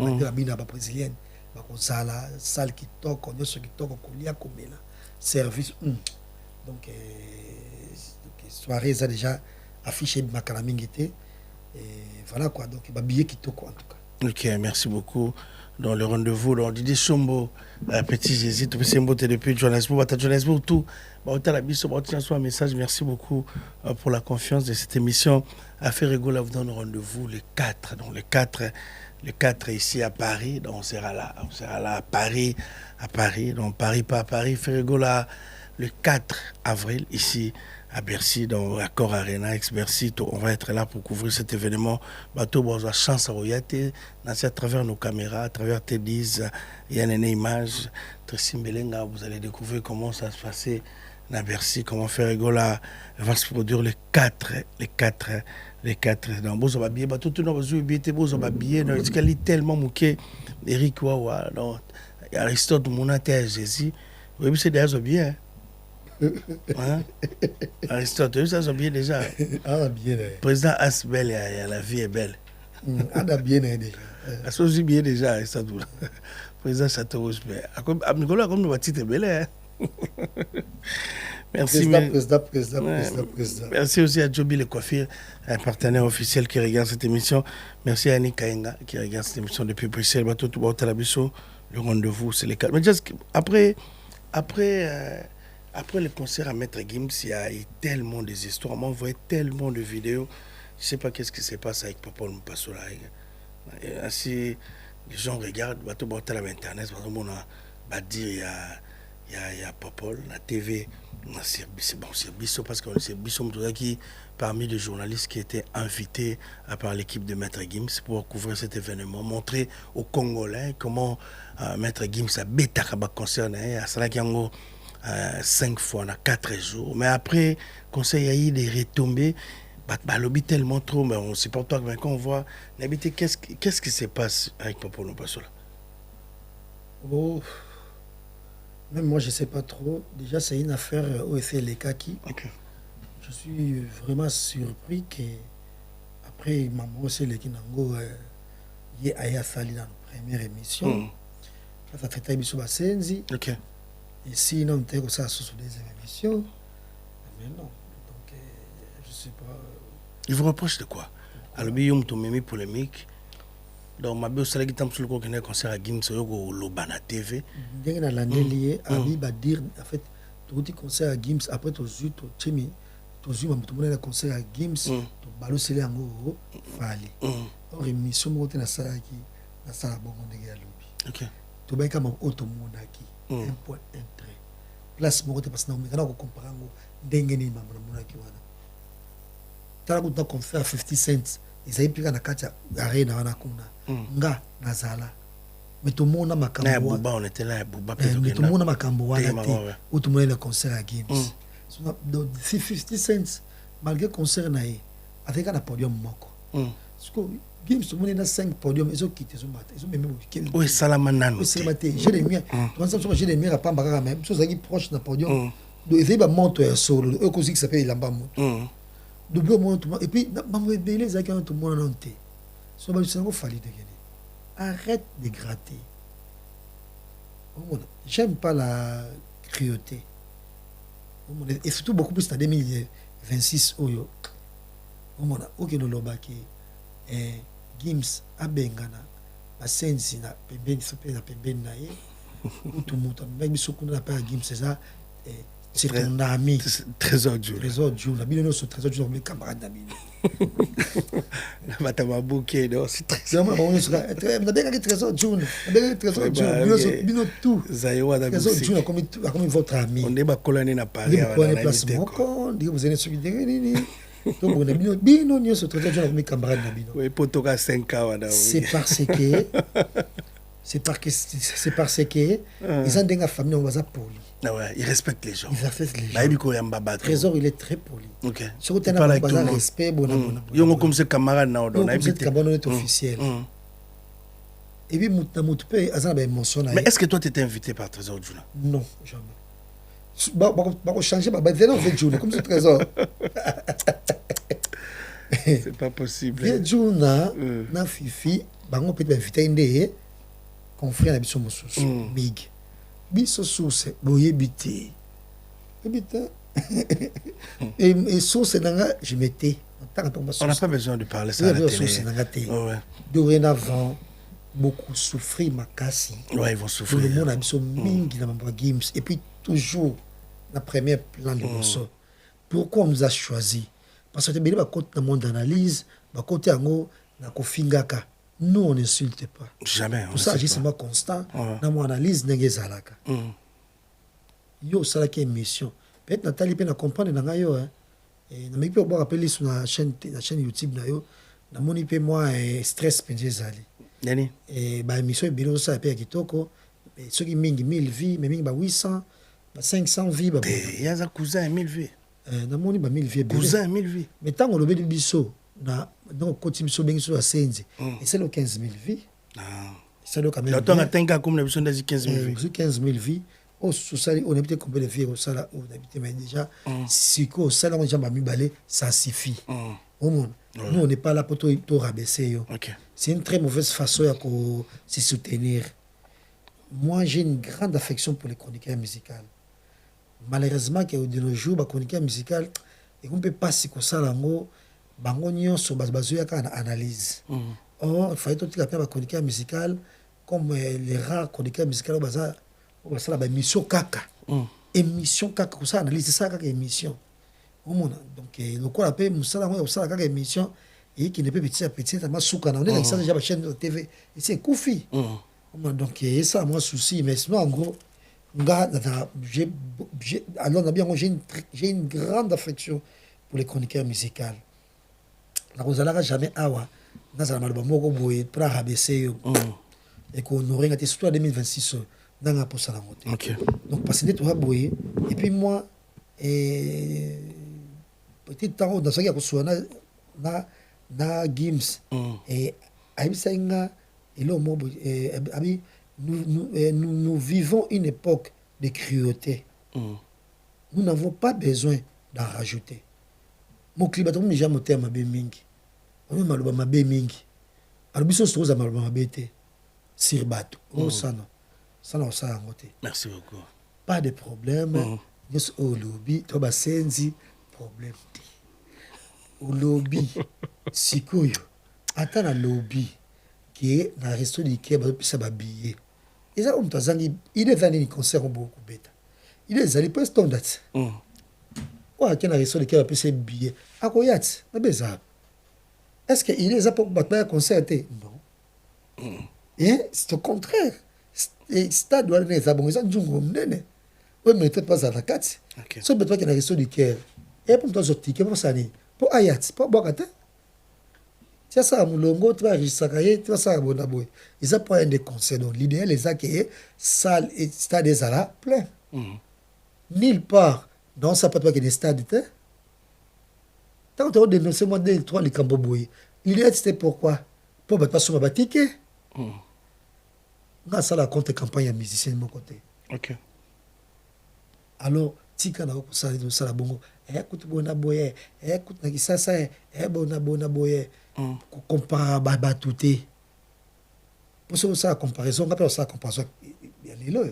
Speaker 7: Brésiliens, des salle qui toquent, on a ceux qui toquent, on a service. Donc, soirée, ça déjà affiché Makalamingité. Et voilà quoi. Donc, il va billet qui quoi en tout cas.
Speaker 6: Ok, merci beaucoup. Dans le rendez-vous, dans Didier Chombo, Petit Jésus, tout c'est beauté depuis Johannesburg, tout. Un message, merci beaucoup pour la confiance de cette émission. Affaire Rigola vous donne rendez-vous le 4, donc le 4 ici à Paris, donc on sera là à Paris, donc Paris pas à Paris, Ferrigola le 4 avril ici à Bercy, dans l'accord Arena, ex-Bercy, on va être là pour couvrir cet événement. Bateau, bon, on a chance à regarder, à travers nos caméras, à travers Tédis, il y a une image, Tracy Mbelenga, vous allez découvrir comment ça se passait à Bercy, comment Ferrigola va se produire le 4, dans Bozo Babié, tout le monde va bien, Bozo Babié, dans le tellement mouqué, Eric Wawa, Aristote, Mounate, Jésus, oui, c'est déjà bien. Hein? Aristote, ça sont bien déjà.
Speaker 7: Ah, bien.
Speaker 6: Président Asbel, la vie est belle.
Speaker 7: Ah, bien déjà.
Speaker 6: Ça sont bien déjà, Aristote. Président Château comme Nicolas, comme nous va titre belle. Merci.
Speaker 7: Président.
Speaker 6: Merci aussi à Joby Le Coiffure, un partenaire officiel qui regarde cette émission. Merci à Annie Kainga qui regarde cette émission depuis Bruxelles. Le rendez-vous, c'est les 4. Mais juste après le concert à Maître Gims, il y a eu tellement des histoires. On m'a envoyé tellement de vidéos. Je ne sais pas qu'est-ce qui se passe avec Papa Mpasola. Ainsi, les gens regardent, on va sur Internet, on va dire il y a Popol, la TV, c'est bon, c'est Bissot, parce que c'est Bissot qui, parmi les journalistes qui étaient invités par l'équipe de Maître Gims pour couvrir cet événement, montrer aux Congolais comment Maître Gims a bêta concerné à Salakiango 5 fois en 4 jours. Mais après, conseil il y a eu des retombées. Lobby tellement trop, mais on ne sait pas toi quand on voit qu'est-ce qui se passe avec Papa Mpasola.
Speaker 7: Oh. Même moi, je ne sais pas trop. Déjà, c'est une affaire OFC Lekaki.
Speaker 6: Okay.
Speaker 7: Je suis vraiment surpris qu'après Maman OFC Lekinango, il y a Sali dans la première émission. Ça fait Taïbiso Basenzi.
Speaker 6: Ok.
Speaker 7: Et sinon, on a ça sur des émissions. Mais non. Donc, je ne sais pas.
Speaker 6: Il vous reproche de quoi? Alors, il y a une polémique. Donc, ma belle qui t'a sur le concert à Gims, au Bana TV.
Speaker 7: Dès que l'année liée, Abi va dire, en fait, tout le concert à Gims, après, tu as vu, tu as le concert à Gims, tu as baloussé en haut, fallait. Or, émission, tu as la salle qui, la salle à bon, on est à l'obbi.
Speaker 6: Ok.
Speaker 7: Tu as comme automonaki, un point, un trait. Place, moi, tu as passé dans le monde, tu comprends, d'engagement, monaki, voilà. Tu as un concert à 50 cents. Ils pris na kati arena wana kuna nga nazala mais tout monde makambo
Speaker 6: na buba on était là buba
Speaker 7: peut-être mais tout monde makambo wana ou tout monde le concert à Gims donc 50 cents malgré concert na avec un podium moko parce que Gims tout monde na 5 podiums ils ont quitté ils ont même
Speaker 6: oui salamanano
Speaker 7: c'est maté j'ai les miens j'ai les miens à pas mbaka même chose qui proche na podium donc ils va monter solo eux cause qui s'appelle lamba moto et puis, tout le monde arrête de gratter. J'aime pas la cruauté. Et surtout beaucoup plus en 2026. Ok, nous l'avons Gims a Bengana, la sensi na pembeni, na pembeni na ye. Tout le monde, même si on a pas Gims, c'est ça. C'est ton ami.
Speaker 6: Trésor Dieu.
Speaker 7: Trésor Dieu. La bille, c'est Trésor Dieu, mes camarades d'amis.
Speaker 6: La matama bouquet, non, c'est
Speaker 7: Trésor Dieu. On a bien Trésor Dieu. On a bien Trésor Dieu. Bino tout. Trésor Dieu, comme votre ami.
Speaker 6: On est pas coloné na Paris.
Speaker 7: On est place Moko. Vous allez se dire, donc on a bino, nous sommes Trésor Dieu, mes camarades d'amis.
Speaker 6: Oui, pour toi, 5 ans.
Speaker 7: C'est parce que ils ont des familles, on va poli.
Speaker 6: Ah ouais, il respecte les gens.
Speaker 7: Il respecte les gens. Trésor, il est très poli.
Speaker 6: Ok.
Speaker 7: Surtout, tu as un respect.
Speaker 6: Il y a comme ce camarade là.
Speaker 7: C'est camarade officiel. Et puis,
Speaker 6: mais est-ce que toi, tu étais invité par Trésor Djouna?
Speaker 7: Non, jamais. Je changer ma bête. Non, c'est Djouna, comme ce Trésor.
Speaker 6: C'est pas possible.
Speaker 7: Djouna, na Fifi, on peut inviter un confrère à Bissot Moussous. Big. Biso source boye bité. Ebita Et sauce je mettais.
Speaker 6: On n'a pas besoin de parler ça à la télé.
Speaker 7: Dorénavant, beaucoup souffrir makasi.
Speaker 6: Ouais, ils vont souffrir.
Speaker 7: Tout le monde a besoin mingi dans ma games. Et puis toujours, la première plan de morceau. Pourquoi on nous a choisi? Parce que bien côté dans monde d'analyse, côté ango na kofingaka. Nous on n'insulte pas.
Speaker 6: Jamais.
Speaker 7: Pour ça, c'est moi constant. Dans mon analyse n'engezalaka. Yo ça qui émission. Peut-être Nathalie peut comprendre na yo hein. Et na mekipe on rappeler sur la chaîne YouTube na yo. Na moni pe moi stress penjezali.
Speaker 6: Nani?
Speaker 7: Et ba émission bilo ça pe kitoko. Et ceux qui mingi 1000 vies, mais mingi ba 800, ba 500 vies ba.
Speaker 6: Il y a un cousin 1000 vies.
Speaker 7: Na moni ba 1000 vies.
Speaker 6: Cousin 1000 vies.
Speaker 7: Mais tant on le de biso na donc côté biso bengi sur la Senzi. Et c'est le 15 000 vies.
Speaker 6: Ah.
Speaker 7: C'est le quand même.
Speaker 6: Là on atteint comme biso dans 15 000 vies.
Speaker 7: 15 000 vies. Au sous-sali, on habite combien de vies au sala, on habite mais déjà si au sala on jamais mis balai, ça suffit. Au monde. Nous on n'est pas là pour tout rabaisser yo. C'est une très mauvaise façon de se soutenir. Moi j'ai une grande affection pour les chroniqueurs musicaux. Malheureusement que de nos jours les chroniqueurs musicaux et on peut pas si comme ça lango bango nyonso bazoya ka analyse. Or il fallait tout la les chroniqueurs musicaux comme les rares chroniqueurs musicaux baza ça la émission kaka émission kaka ça analyse ça kaka émission au monde donc le quoi appelle musala moi ça kaka émission et qui ne peut petit à petit tellement souka on est dans ça déjà la chaîne de TV et c'est Koufi donc ça moi souci mais sinon en gros alors j'ai une grande affection pour les chroniqueurs musicaux la Rosalara jamais awa dans un album moko boy pour rabaisser et qu'on aurait été surtout en 2026 dans la poste à la montée. Donc, parce que tu vas boyer. Et puis, moi, petit temps, dans ce cas, na Gims. Et nous vivons une époque de cruauté. Nous n'avons pas besoin d'en rajouter. Mon climat, je n'ai jamais été à ma bémingi. On m'a dit ma bémingi. Alors, je suis à ma bété. Sir Bato. Oh, ça non. Ça n'a pas de
Speaker 6: merci beaucoup.
Speaker 7: Pas de problème. Juste au lobby, tu as senzi problème. Au lobby, sikoyo. Attends le lobby qui est dans le resto du Quai, ça va billet. Et ça, on t'a dit, il est venu au concert beaucoup bête. Il est allé presque ton date. Ouais, qui est dans le resto du Quai, va payer billet. À quoi est-ce est-ce qu'il est là pour battre un concert? Non. Et c'est au contraire. Et stade doit être bon, ça jungo nene. Oui, mais peut-être pas à la carte. So peut-être qu'il y a resto du Caire. Et pour toi ticket pour ça ni. Pour ayat, pour bokata. C'est ça mulongo, tu vas risakaye, tu vas ça bonaboy. Ils a pas un des concerts donc l'idéal est ça que salle et stade des ala plein. Nulle part dans ça peut pas qu'il y ait des stades. Tant on dénonce moi des trois les camboboy. L'idéal c'était pourquoi? Pour battre sur ma ticket. Ça la compte campagne à musicien de mon côté. Alors, tika na ko ça de ça bongo. Écoute bona boye, écoute na ça ça, bona boye. Compare ba touté. Pour ça comparaison, après ça comparaison bien là.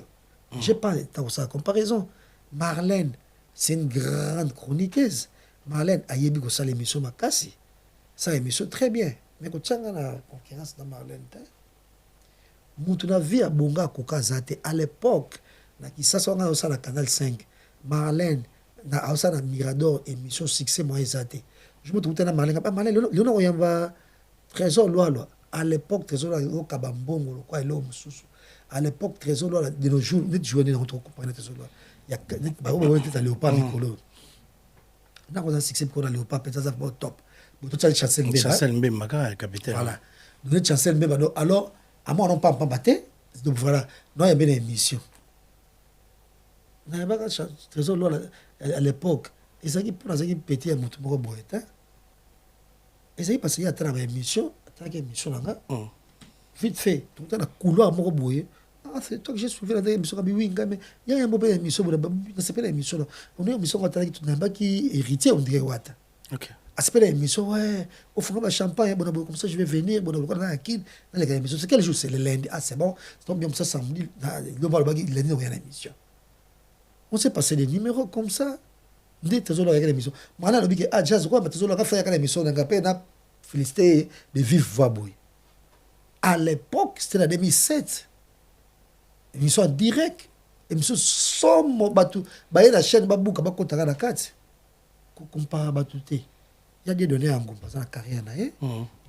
Speaker 7: J'ai pas tant ça comparaison. Marlène, c'est une grande chroniqueuse. Marlène a yebi ko ça l'émission makasi. Ça émission très bien. Mais ko tchanga na concurrence dans Marlène. Moutuna vie à Bonga Kokazate à l'époque, qui s'assoit dans la Canal 5, Marlène, na Mirador, émission succès, moi, Zate. Je me trouve dans Marlène, le nom y va Trésor Loi, à l'époque, Trésor Loi, Kabambongo, quoi, l'homme sous. À l'époque, Trésor Loi, de nos jours, nous jouons dans notre compagnie Trésor Loi. Il y a un Léopard Nicolo. Nous avons un succès pour le Léopard, peut-être ça va top. Vous tout ça, le chancel Mbemba.
Speaker 6: Chancel Mbemba, le capitaine.
Speaker 7: Voilà. Nous avons chancel Mbemba. Alors, à moi, on ne parle pas battre. Donc voilà, nous avons une émission. Nous avons un trésor à l'époque. Et ça qui pour un petit à mon tour boîte. Et ça qui passe à travers l'émission, à travers l'émission là. Vite fait, tout le temps, couloir mon boîte. Ah, c'est toi que j'ai suivi la émission mais il y a un moment émission, on s'appelle l'émission. On est en mission quand tu n'as pas qui héritier, on dirait what. Aspect l'émission, ouais, au fond, de champagne, bon, comme ça, je vais venir, bon, dans la kid, dans les émissions. C'est quel jour? C'est le lundi. Ah, c'est bon. C'est bien comme ça, samedi, le lundi, on a une émission. On s'est passé des numéros comme ça. nde tozoloka kaka émission mwana alobi ke jazz kwa tozoloka faire kaka émission nanga pe na félicité de vive voix boy à l'époque c'était en 2007 émission en direct émission somo batu baye na chaîne babuka bakotaka na kati ko compara batu te il y a des données en gomba ça na carrière na ye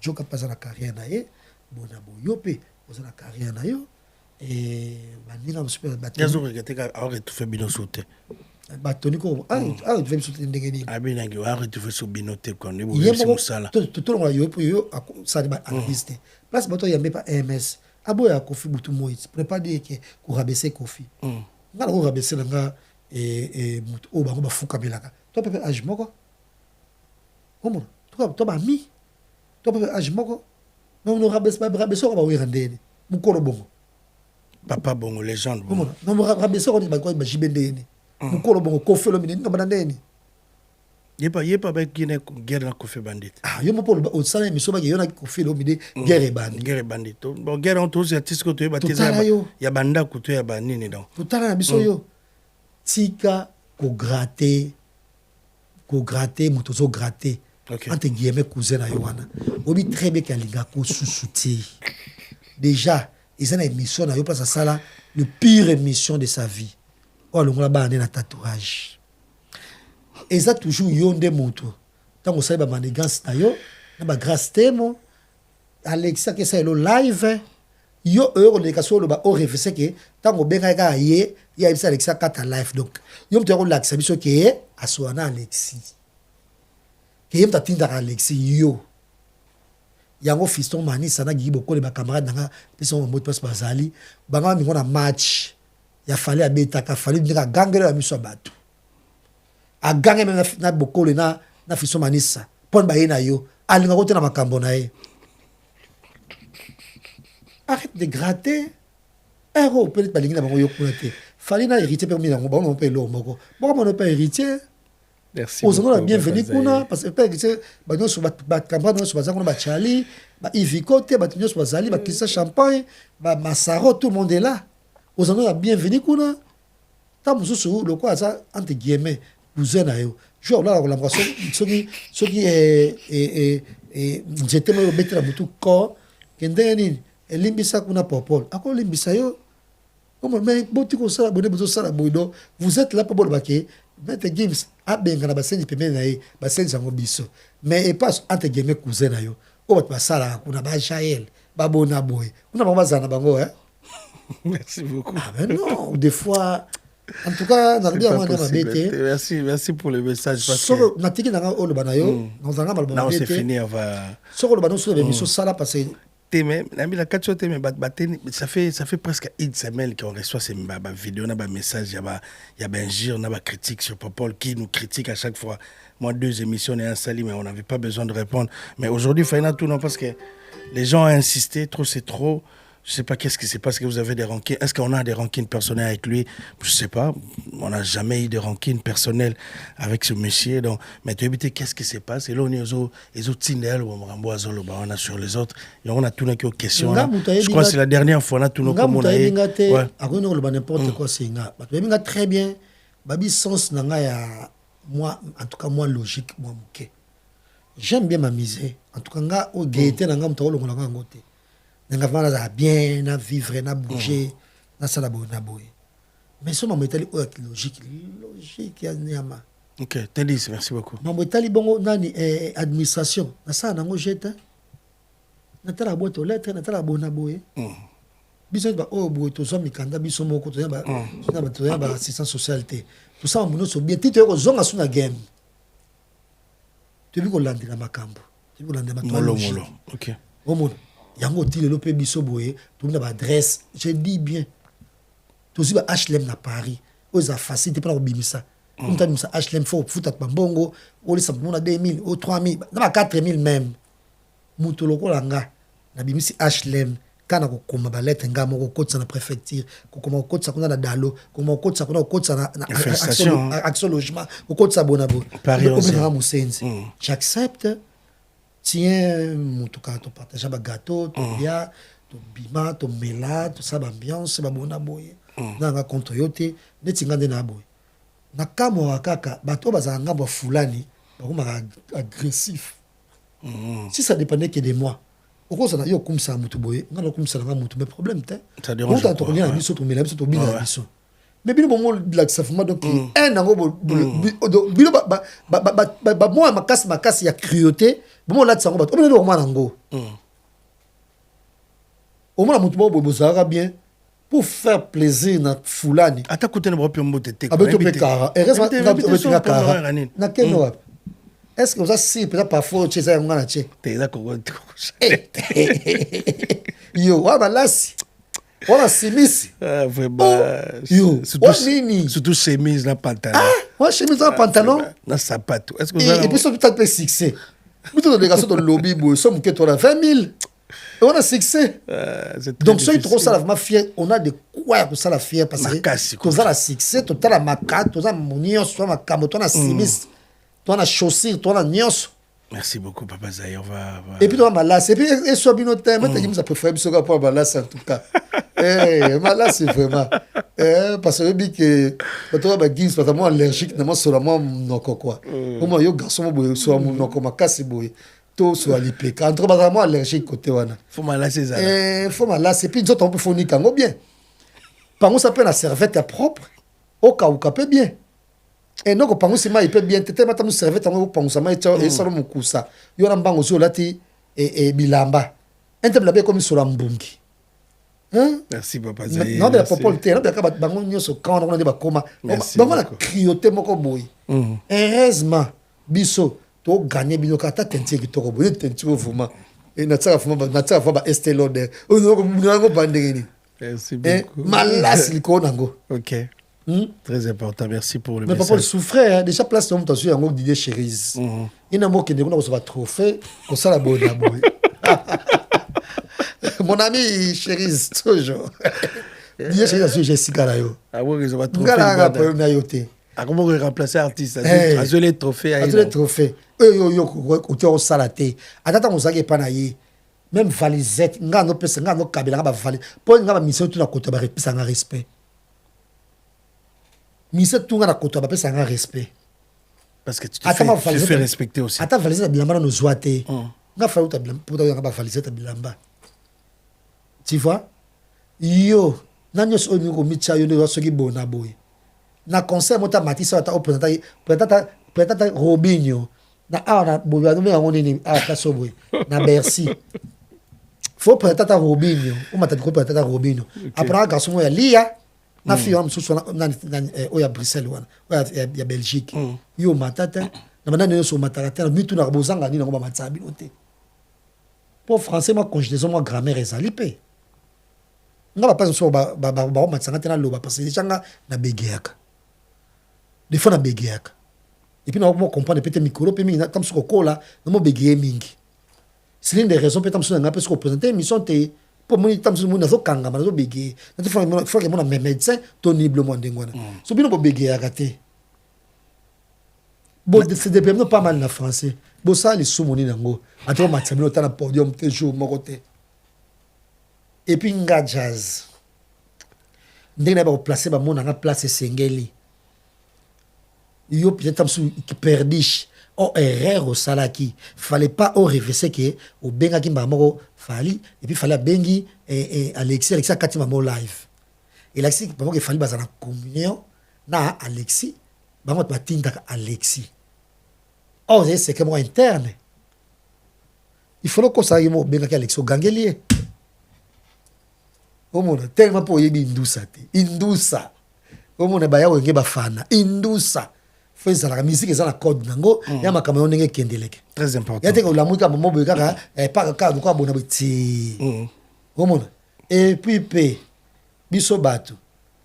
Speaker 7: joka pas na carrière na ye bona boyo pe oza na carrière na yo et bandina super batu
Speaker 6: yazo regreteka alors tu fais bino sauter
Speaker 7: batoni ko tu fais sauter ndenge ni
Speaker 6: abina ngi wa tu fais so bino te ko ne bo musala
Speaker 7: tout le monde yo ça ba analyste place bato yambe pas MS abo ya Kofi butu moïse prépare dire que ko rabaisser Kofi ngala ko rabaisser nga et mutu o bango bafuka belaka to pepe age moko comment to ba mi to pepe age moko non rabaisser ko ba wirandene mukolo bongo
Speaker 6: papa bongo légende
Speaker 7: bongo non rabaisser ko ba jibendene mukolo bongo Kofi lo minene ngamba ndene
Speaker 6: yepa ba kine guerre na Kofi bandit
Speaker 7: yo mo polo o sala mi so ba yo na Kofi lo mide guerre
Speaker 6: bandit bon guerre on tous artistes ko to baptiser ya banda ko to ya banini donc
Speaker 7: totala na biso yo tika ko gratter moto zo gratter entre guillemets cousin na yo wana obi très bien kalinga ko sousouti déjà ils ont une émission na yo pas ça le pire émission de sa vie o longola ba na tatouage et ça toujours yonde moto tant que ça ba manigance na yo na ba grâce temo Alexa que ça le live yo euro le kaso lo ba o refese que tant que benga ka ye ya bisa Alexa kata live donc yo mto ko lakisa biso ke aswana Alexi ke yem tatinda Alexi yo yango fiston mani sana gibo ko le ba camarade nanga biso mo passe bazali banga mi ngona match ya fallait abeta ka fallait ndika gangere la miso batu a gagné même na bokolo na fiso manisa pon ba yena yo alinga ko tena makambo na ye arrête de gratter ero peut-être balingi na bango yo kunate fallait na héritier permis na ngo pe lo moko bon on pas héritier
Speaker 6: merci
Speaker 7: aux gens bienvenue kuna parce que pas héritier ba no so ba camarade no so ba zango ba chali ba ivikote ba tinyo so bazali ba kisa champagne ba masaro tout le monde est là aux gens bienvenue kuna ta mususu le quoi ça entre guillemets cousin na yo jo la collaboration soki j'étais me mettre la mutu ko kendeni elimbisa kuna popol ako limbisa yo comme mais boti ko sala boné bozo sala bodo vous êtes là pour bol baké mettre games a benga na basenji pemene na ye basenji sango biso mais et pas entre guillemets cousin na yo o bat basala kuna ba Jael ba bona boy kuna ba bazana bango hein
Speaker 6: merci beaucoup
Speaker 7: ah ben non des fois en tout cas
Speaker 6: merci pour le message
Speaker 7: parce que natiki nanga o le banayo dans un mal
Speaker 6: non c'est fini on va
Speaker 7: soko le banayo sur l'émission sala parce que
Speaker 6: mais ça fait presque une semaine qu'on reçoit ces vidéos, des messages, il y a un gire, il y a critique sur Popol qui nous critique à chaque fois. Moi, 2 émissions, on est installés, mais on n'avait pas besoin de répondre. Mais aujourd'hui, il faut tout non parce que les gens ont insisté, trop c'est trop. Je ne sais pas qu'est-ce qui se passe, que vous avez des rancines. Est-ce qu'on a des rancines personnelles avec lui? Je ne sais pas. On n'a jamais eu de rancines personnelles avec ce monsieur. Donc, mais tu as évité qu'est-ce qui se passe. Et là, on est aux on a sur les autres. Et on a tout les questions. Je crois que c'est la dernière fois. On a tout nos comme on a eu.
Speaker 7: N'importe quoi, c'est très bien. Babi sens moi, en tout cas, moi, logique, moi, j'aime bien m'amuser. En tout cas, au gaieté, n'a bien na vivre na bouger na sala na boy mais ça m'a metali logique ya nyama
Speaker 6: OK Tedis merci beaucoup
Speaker 7: m'a metali bongo nani administration na ça nango jeta na tala boîte aux lettres na tala bona boy biso ba o boy to so mikanda biso moko to ba to ba assistant socialité tout ça mon so bien tito ko zonga suna game tu bi ko landira makambo tu bi ko landira
Speaker 6: molo OK
Speaker 7: omo yango ti le lope biso boye tout na ba adresse je dis bien tout si ba HLM na Paris aux a facilité pour bimisa on t'a mis ça HLM faut fouta ba bongo o le sample na 2000 ou 3000 na ba 4000 même muto lokola nga na bimisi HLM kana ko koma ba lettre nga moko kotsa na préfecture ko koma kotsa kuna na dalo ko koma kotsa kuna kotsa na action logement ko kotsa bonabo
Speaker 6: Paris
Speaker 7: j'accepte tiens mon tout cas to partager ba gâteau to bia to bima to mela to ça ba ambiance ba bona boye na nga contre yote netinga de na boye na kamo wakaka bato bazanga ngambo fulani bakoma agressif. Si ça dépendait que de moi. Au cause yo kumsa mutu boye, ngana kumsa nga mutu mais problème te.
Speaker 6: Ça dérange pas.
Speaker 7: On a biso to mela biso to bina biso. Mais bino bon la safuma donc un nango bino ba moi makasi ya cruauté, bon la tsango ba. O bino mo nango. Au moins mutu bo bozara bien pour faire plaisir na fulani.
Speaker 6: Ata kote na bopi mbote te.
Speaker 7: Abeto pekara. Heureusement na kara. Na keno wapi? Est-ce que vous avez si peut-être parfois tu sais un gars là-dessus?
Speaker 6: T'es là comment tu
Speaker 7: yo wa balasi. On a simis.
Speaker 6: Vraiment.
Speaker 7: Yo.
Speaker 6: Surtout chemise na pantalon.
Speaker 7: Ouais, chemise na pantalon.
Speaker 6: Na sapato. Est-ce que
Speaker 7: et puis ça peut être succès. Plutôt dans les gars dans le lobby boy, somme que toi 20 000. Et on a succès. Donc ceux qui trouvent ça la fier, on a de quoi pour ça la fier parce que tu as la succès, tu as la macate, tu as mon nios, tu as ma camo, tu as simis. Toi, on a chaussure, toi, on a nios.
Speaker 6: Merci beaucoup, Papa Zay. On va...
Speaker 7: Et puis, toi, malas. Et puis, et soit bien au thème. Moi, tu as préféré ce rapport à malas, en tout cas. Malas, c'est vraiment. Parce que je dis que, tu as dit, parce que moi, allergique, non, sur la moi, non, quoi. Moi, yo, garçon, sur mon non, comme casse, boy. Tout sur l'IPK. Entre moi, allergique, côté, wana.
Speaker 6: Faut malasser ça.
Speaker 7: Faut malasser. Et puis, nous autres, on peut fournir quand bien. Par contre, ça peut la serviette propre. Au cas où, ça peut bien. Et non, quand on il peut bien tete mata nous servir tango pango ma et ça mon kusa yo na mbango zo lati et bilamba entebla comme sur la mbungi hein.
Speaker 6: Merci Papa Zay.
Speaker 7: Non de la popolité non de ka bango nyoso quand on a ba koma bango la crioté moko boy heureusement biso to gagner bino ka ta tenti ki to ko boy tenti vraiment et na tsaka fuma ba Estée Lauder on ngo bandengeni.
Speaker 6: Merci beaucoup.
Speaker 7: Malas liko nango.
Speaker 6: OK. Très important, merci pour le
Speaker 7: message. Mais papa souffrait, hein. Déjà place on t'a su un d'idée chérise. Il n'a pas qu'on a trophée, qu'on ça la bonne mon ami chérise toujours. Dis chérise Jessica là yo.
Speaker 6: Ah oui, ils ont pas
Speaker 7: trophée. Ngala pas na yoté.
Speaker 6: Ah comment on remplacer artiste azolé trophée à
Speaker 7: azolé trophée. Yo côté au salaté. Attends on s'agit pas na yi. Même valisette, nga no pesa nga no kabela ba valise. Pour nga ba mission tout na côté ba repisa nga respect. Mise tout na koto ba pesa nga respect
Speaker 6: parce que tu te fais respecter aussi.
Speaker 7: Ata valise ta bilamba no zoate nga fa uta bilamba pour nga ba valise ta bilamba tu vois yo nanyo so ni ko micha yo no so ki bona boy na concert mota matisa ta présenter Robinho na na boya no me ngoni ni ta so boy na Bercy faut présenter Robinho o mata ko présenter Robinho après garçon ya lia na fille am so na oya Bruxelles wana oya Belgique yo matata na bana no so matata mi tu na bozanga ni na ba matsabi noté pour français moi conjugaison moi grammaire ezali pe nga ba pas so ba matsanga tena loba parce que changa na begeaka des fois na begeaka et puis na mo comprendre peut-être micro pe mingi comme so ko la na mo begeye mingi c'est l'une des raisons peut-être so na parce que présenter émission té pour moi tam so mona so kanga ma so begeye na faut que mon médecin toniblement ndengwana so bino bo begeaka té bon c'est des problèmes pas mal na français bo ça les soumoni nango ato matsabi no tana podium te jour moko te et puis nga jazz ndenge ba placer ba mona nga place sengeli yo peut-être qui perdiche o erreur au salaki fallait pas au reverser que au benga ki mbamoko fali et puis fallait bengi et Alexis kati mamo live et Alexis mbamoko fali bazana communion na Alexis bamot batinda Alexis oh c'est que moi interne il faut que ça y mo benga ki Alexis gangelier omona tellement pour yebi indusa omona baya wenge bafana indusa faisait la musique et la code nango ya makambo ndenge kendeleke
Speaker 6: très important
Speaker 7: ya teka la musique momo boy kaka pas kaka ko bona biti omona et puis pe biso bato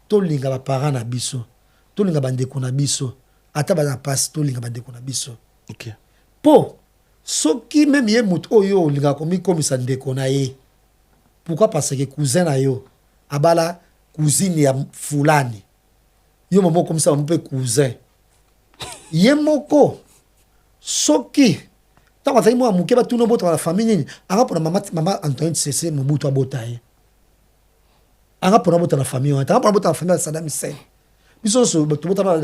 Speaker 7: to linga ba parents na biso to linga bande ko na biso ata ba na passe to linga bande ko na biso
Speaker 6: OK
Speaker 7: po soki même ye mut oyo linga ko mi komisa ndeko na ye pourquoi parce que cousin na yo abala cousine ya fulani yo momo comme ça on peut cousin yemoko soki ta ba mo amuke ba tuno boto la famille ni anga pona mama Antoine Cessé Mobutu abotaye anga pona boto la famille anga pona boto la famille Saddam Hussein Ils sont dans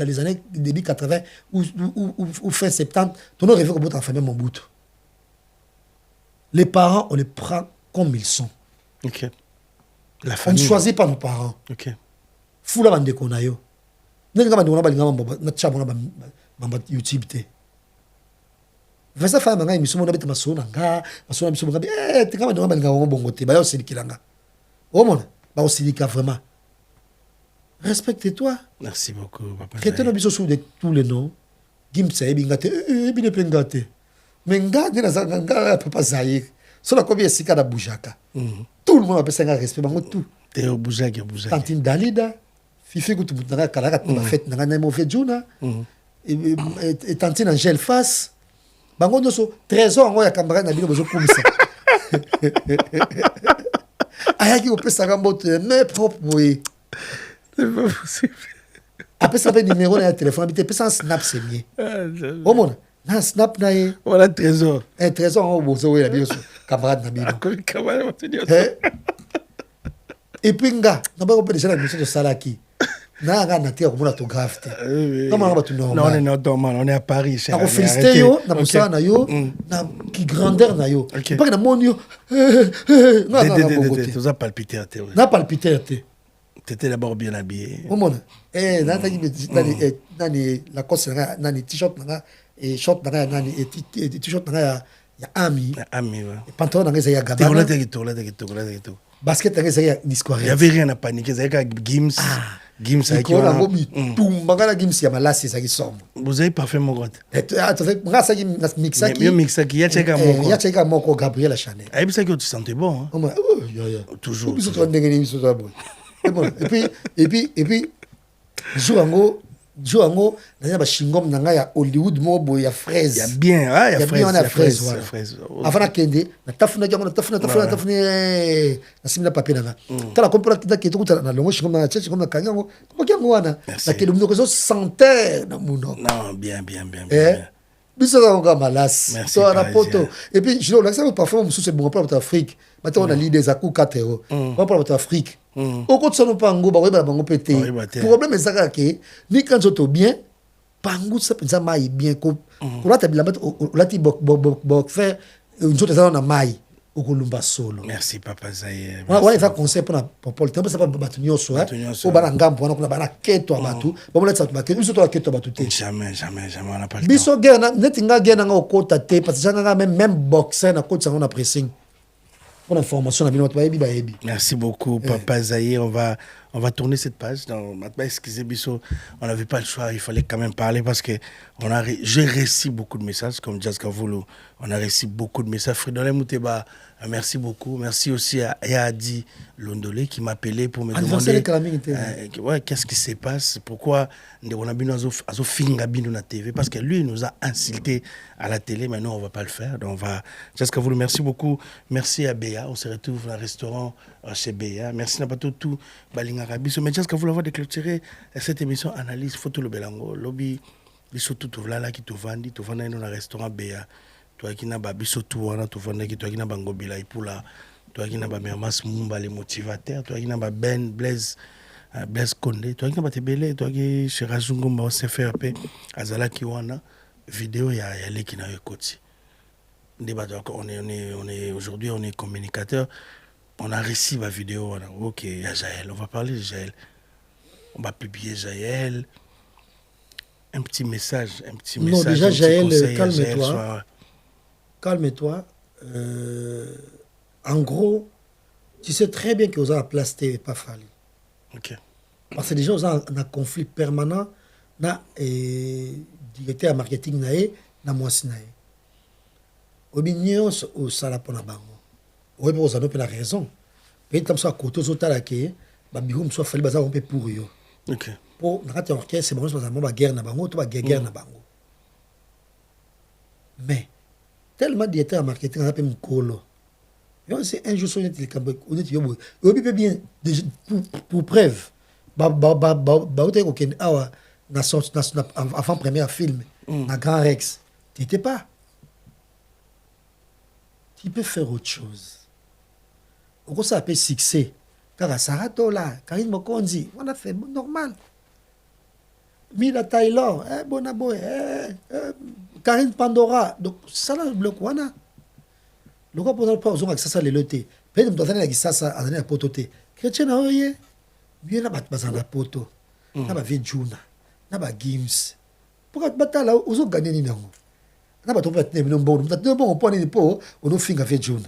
Speaker 7: les années début 80 ou fin 70, on a rêvé comme votre famille Mobutu. Les parents, on les prend comme ils sont.
Speaker 6: Ok.
Speaker 7: La famille. On ne choisit pas nos parents.
Speaker 6: Ok.
Speaker 7: Foula bande konayo. Nenga bande konayo na chabona ba YouTube te. Vesa fa manga émission na beta masona nga, masona biso nga tinga bande konayo nga bongo te ba yo silikilanga. O mona, ba o silika vraiment. Respecte-toi.
Speaker 6: Merci beaucoup papa.
Speaker 7: Quelqu'un biso sous de tous les noms. Gimsa ebingate bine pengate. Menga de na zanga papa Zahir. Sur la combien sika da boujaka. Tout le monde appelle ça un respect bango tout.
Speaker 6: Théo boujaka boujaka.
Speaker 7: Tantine Dalida. Fifi kutu mutanga kalaka na fête na na mauvais juna. Et tantine Angel Face. Bango noso trésor ngo ya kambara na bino bozo kumisa. Ayaki ko pesa gambote mais propre.
Speaker 6: C'est pas possible.
Speaker 7: Après ça, le numéro de téléphone, il y a un snap, c'est mieux. Au monde, un snap,
Speaker 6: voilà, trésor.
Speaker 7: Un trésor, on va voir la camarade. Et puis, on va déjà la mission de Salaki. On a un autographe.
Speaker 6: Non, on est à Paris.
Speaker 7: On a félicité, on a poussé, on a qui grandeur. Pas que mon Dieu. Non,
Speaker 6: tu as palpité.
Speaker 7: On a palpité.
Speaker 6: Tu étais d'abord bien habillé.
Speaker 7: Au monde. Et là, la cosse, nani t-shirt, et short, et t-shirt, il y a ami.
Speaker 6: Ami, ouais.
Speaker 7: Pantalon, il y a gabana. Basket, il y a discours.
Speaker 6: Il n'y avait rien à paniquer. Il y avait Gims. Gims, ça a été. Vous avez parfait mon gars.
Speaker 7: Mieux
Speaker 6: mixé qui y a tchèque à mon
Speaker 7: il y a tchèque à mon corps, Gabriel Chanel.
Speaker 6: Ah, c'est que tu sentais bon. Toujours.
Speaker 7: Et puis, Joango, il y a chingom nanga ya Hollywood mobo ya fraise.
Speaker 6: Il y a bien, il y a fraise.
Speaker 7: Il y a fraise. Avant la kende, na tafuna na simila papier nanga. Tala kompora kita keto kuta na longo chingom na chingom na kanyango. Kokiango wana. Na kele muno ko santé na muno.
Speaker 6: Non, bien.
Speaker 7: Biso nga malas. So na poto. Et puis je le sais parfois on c'est bon pour l'Afrique. Maintenant on a l'idée za ku 4 euros. On pour l'Afrique. Au côté ça nous pango ba weba bango pété. Problème est ça que ni quand tu bien pango ça pensa mai bien ko la ta bilamba la ti bok faire une chose ça na mai au kolumba solo.
Speaker 6: Merci papa Zahir.
Speaker 7: Ouais ça conseil pour Paul tempo ça pas batu nyoso o bana ngambo wana kuna bana keto abatu ba mo letsa ba keto biso to keto abatu te.
Speaker 6: Jamais on n'a pas le temps.
Speaker 7: Biso gena netinga gena nga okota te parce que nga même boxer na coach na pressing. Pour l'information,
Speaker 6: merci beaucoup, Papa Zahir. On va tourner cette page. Excusez Bisso, on n'avait pas le choix. Il fallait quand même parler parce que j'ai reçu beaucoup de messages, comme Jazz Kavoulou. On a reçu beaucoup de messages. Fridolin Mouteba, merci beaucoup. Merci aussi à Yadi Londolé qui m'a appelé pour me demander qu'est-ce qui se passe, pourquoi on a bien na TV, parce que lui il nous a insulté à la télé, mais nous on va pas le faire. Donc on va. Jazz Kavoulou, merci beaucoup. Merci à Béa. On se retrouve dans le restaurant chez Béa. Merci n'a pas tout Balinga Rabiso. Mais Jazz Kavoulou va déclôturer cette émission analyse photo le Belango lobby biso tout là qui te vandi dans le restaurant Béa. Toi qui n'as pas biso tout wana tu vandi qui toi qui n'as pas ngobila ipula toi qui n'as pas Mermas Mumba les motivateurs toi qui n'as pas Ben Blaise Condé toi qui n'as pas Tebele toi qui chez Razungomba au CFRP azala ki wana vidéo ya leki na yokoti débat on est aujourd'hui on est communicateur on a reçu la vidéo wana OK ya Jaël on va parler de Jaël on va publier Jaël un petit message
Speaker 7: non déjà Jaël calme-toi calme-toi. En gros, tu sais très bien que vous avez plasté pas fallu.
Speaker 6: Ok.
Speaker 7: Parce que déjà, vous avez un conflit permanent na directeur marketing nae na mwasi nae. Obinion au salapona bango. Oui, vous avez la raison. Peut-être comme ça, côté aux autres que babihum soit fallu bazar un peu pour eux.
Speaker 6: Ok.
Speaker 7: Pour n'importe orchestre, c'est bon, c'est pas guerre na bango, tout va guerre na bango. Mais tellement directeur marketing on appelle Mkolo. C'est un jour sur le Cambodge. On dit bien pour preuve. Avant premier film, na Grand Rex, tu n'étais pas. Tu peux faire autre chose. On ça appelle succès. kaka Saratola, Karine Mokonzi, on a fait normal. Mila Taylor, Bonaboy, Karine Pandora. Donc, ça là, le bloc, on a. Le quoi pour pas aux ça les lotés. Peut-être que tu as ça à donner à pototé. Chrétien, oui, bien là, tu vas à poto. Na ba Vejuna, na ba Gims. Pourquoi tu vas là, aux autres gagner ni non. Na ba tu vas tenir un bon, tu vas tenir un bon point de pot, on nous finit à Vejuna.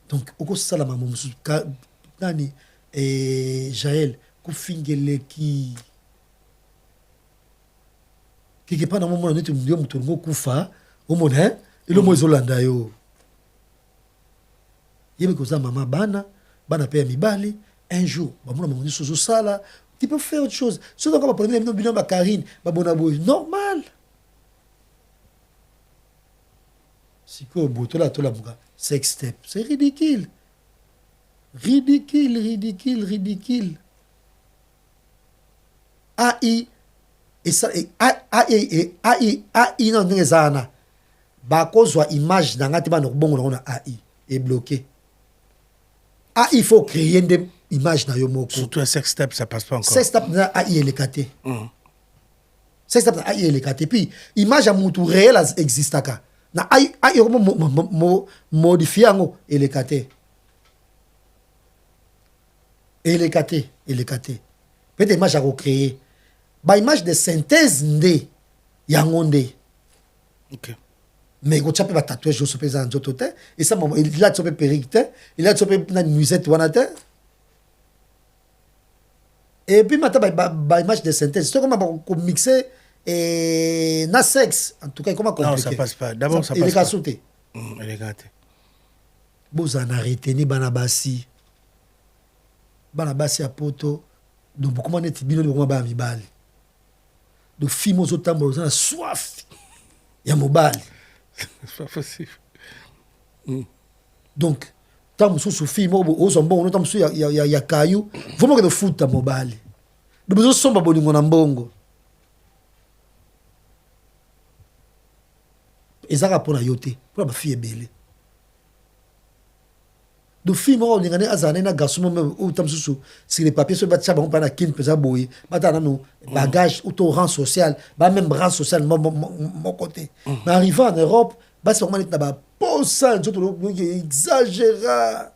Speaker 7: Donc, au cours de ça, la maman, Nani et Jaël, Koufingele qui est pas dans le moment où on est au Koufa, au monde, hein, et le mot Zolanda yo. Yébe koza maman bana paye mibali, un jour, maman m'a dit sous ça là, tu peux faire autre chose. Si on va prendre le bilan de Karine, Bonaboy, normal. Si que boto là, tout là, sex step, c'est ridicule. Ridicule. AI et ça AI non ngezana. Ba kozwa image dans ngati ba no bongo na AI est bloqué. AI il faut créer une image na yo moko.
Speaker 6: Surtout un sex step ça passe pas encore.
Speaker 7: Sex step na AI est écarté. Sex step na AI est écarté puis image à mutu réel existe ka. Na AI modifier ngo écarté. Écarté. Peut-être image à recréer. Ba image de synthèse ndé yangonde.
Speaker 6: OK.
Speaker 7: Mais quand tu as fait tatouage je suis en jotote et ça il a chopé perruque, il a chopé une musette wanate. Et puis maintenant ba image de synthèse, c'est comment mixer et na sexe en tout cas comment compliqué.
Speaker 6: Non, ça passe pas. D'abord ça passe pas.
Speaker 7: Il est casouté.
Speaker 6: Il est gâté.
Speaker 7: Vous en arrêtez ni banabasi. Banabasi à poto. Donc comment est bino de comment ba mibali. Donc film aux autres tambours, on a soif. Il y a mobile.
Speaker 6: C'est pas possible.
Speaker 7: Donc, tant que ce film, aux ambons, tant que il y a caillou, vous m'avez de foot à mobile. Nous besoin sommes abonnés mon ambongo. Et ça pour la yoté, pour la fille belle. Do film on est gagné azana na garçon même ou tam sous si les papiers sur batcha on pas na kin pesa boy batana no bagage ou ton rang social ba même rang social mon côté mais arrivant en Europe ba c'est comment na ba posa tout exagéra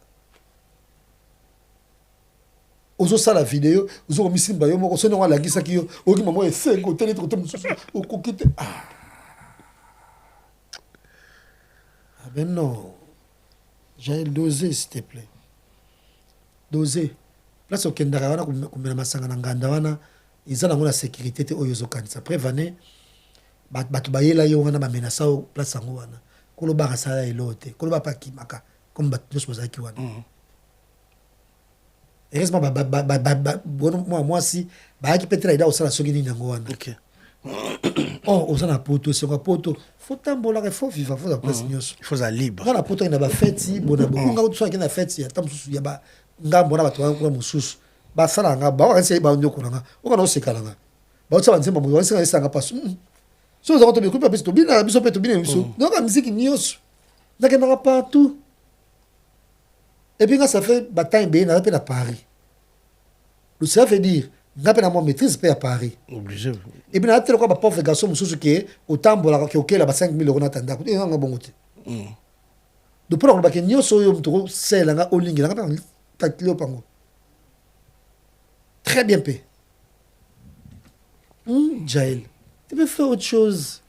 Speaker 7: ozo ça la vidéo ozo misimba yo moko sono la ngisa ki yo oki maman e 5 hôtel trop tam sous au kokite ah ben non. J'ai dosé, s'il te plaît. Dosé. Là, c'est au Kendara, comme la Massanga Ngandawana, ils ont la sécurité au Yozokan. Après, vané, Batubaye là, on a menacé au place Sangoana. Koloba Rasala et l'autre. Koloba Pakimaka. Comme Batus Mosakiwana. Heureusement, moi, si, qui peut être là au Sala Sogini Nangoana.
Speaker 6: OK.
Speaker 7: Oh, aux en poto, c'est un poto. Faut tambola, il faut vivre, faut la place nyos.
Speaker 6: Il faut ça libre.
Speaker 7: Quand la poto il n'a pas fait si, bon d'abord, on a autre chose qui n'a fait si, attends, il y a pas, ngambona ba toi ko mususu. Ba sala nga ba wa se ba ndoko nga. O kana o se kala nga. Ba o tsaba nzemba mo wa se nga sanga pasu. So za ko to bi ko pa biso bina biso pe to bina biso. Donc la musique nyos. Donc il n'y aura pas tout. Et puis quand ça fait bataille bien, on a à Paris. Le ça veut dire n'a pas la maîtrise pas à Paris.
Speaker 6: Obligé.
Speaker 7: Et bien, il y a un pauvre garçon qui est au tambour, qui est 5 000 euros. Il y a un bon côté. Donc, pour le nous sommes c'est là, au ligne, très bien payé. Jaël, tu peux faire autre chose.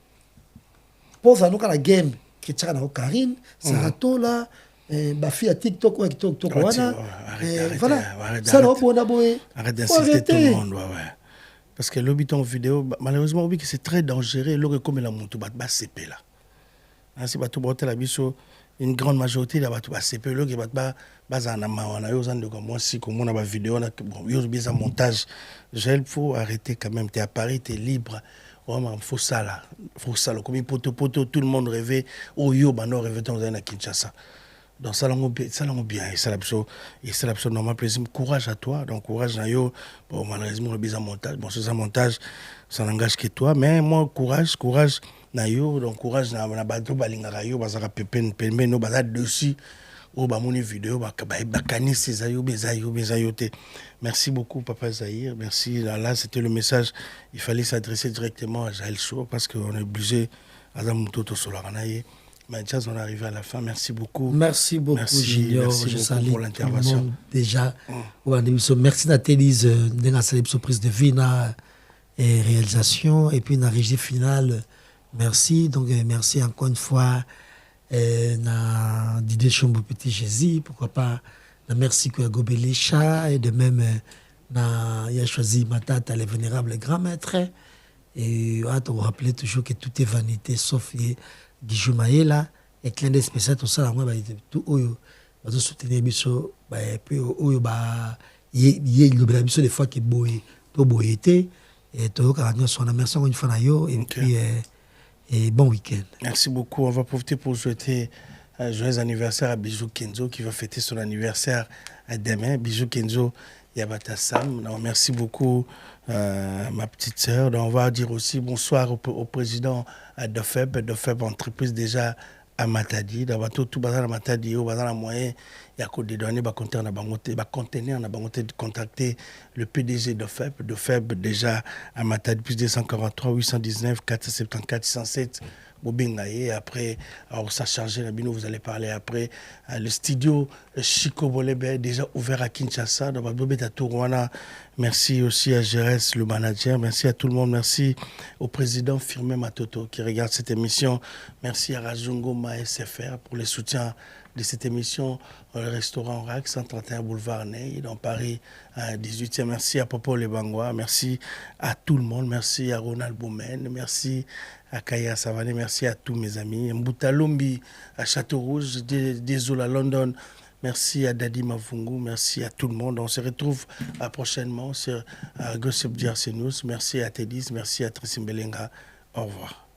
Speaker 7: Pour ça, nous avons la game qui est à Karine, Saratola, ma fille à TikTok ou à TikTok, voilà. Ça,
Speaker 6: arrête d'insister tout le monde, ouais. Parce que l'habitant vidéo, malheureusement, c'est très dangereux. L'eau comme la moto, bah CP là. Si bah tout la biso, une grande majorité là, bah CP l'eau qui bah en amont, on a eu de comme moi si comme on a ma vidéo, on a bon, eu bien un montage. Il faut arrêter quand même. T'es à Paris, t'es libre. Vraiment, faut ça là, comme poto tout le monde rêvait. Oh yo, bah non rêvait dans un Kinshasa. Donc ça l'ont bien et ça l'absolu normal plaisir. Courage à toi, donc courage à yo. Bon malheureusement le bizarre montage, bon c'est un montage, ça n'engage que toi, mais moi courage na yo, donc courage na bateau balingara yo, bazaka pepen no bazat dessus. au bamoni vidéo bakani Césayo bezayote. Merci beaucoup Papa Zahir, merci. Là c'était le message, il fallait s'adresser directement à Jaël Show parce qu'on est obligé à Zamutoto Solaranaye. Mais déjà on est arrivé à la fin, merci beaucoup.
Speaker 7: Merci beaucoup Junior,
Speaker 6: merci
Speaker 7: je
Speaker 6: beaucoup
Speaker 7: salue
Speaker 6: pour l'intervention.
Speaker 7: Déjà, merci Natélise de surprise de vie et réalisation et puis la régie finale. Merci, donc merci encore une fois na Didier Chombo Petit Jésus, pourquoi pas na merci que Gobelisha et de même il a choisi Matata les vénérables grands maîtres et on vous rappelait toujours que tout est vanité sauf Guijou Maïla et clin d'œil spécial tout ça moi tout oyo va soutenir biso puis oyo ba le biso des fois que boy to boyete et to carrément son merci encore une fois na yo et puis et bon week-end.
Speaker 6: Merci beaucoup. On va profiter pour souhaiter un joyeux anniversaire à Bijou Kenzo qui va fêter son anniversaire demain. Bijou Kenzo Yabata Sam. Donc, merci beaucoup, ma petite sœur. Donc, on va dire aussi bonsoir au président de FEB entreprise déjà à Matadi. Dans tout bazar à Matadi, au bazar à moyen, il y a des données, conteneur de contacter le PDG de FEB déjà à Matadi, plus 243 819 474 607. Bobingaye. Après, alors ça chargé la bino, vous allez parler après. Le studio Chico Bolebe déjà ouvert à Kinshasa. Dans Babobeta Tourwana. Merci aussi à Gérès, le manager. Merci à tout le monde. Merci au président Firmin Matoto qui regarde cette émission. Merci à Rajungo SFR pour le soutien de cette émission. Le restaurant RAC, 131 boulevard Ney, dans Paris 18e. Merci à Popo Lebangwa. Merci à tout le monde. Merci à Ronald Boumen. Merci à Kaya Savané, merci à tous mes amis. Mboutalombi, à Château-Rouge, désolé à London. Merci à Dadi Mafungu, merci à tout le monde. On se retrouve prochainement sur Gossip Diarsenus. Merci à Tédis, merci à Trissim Belenga. Au revoir.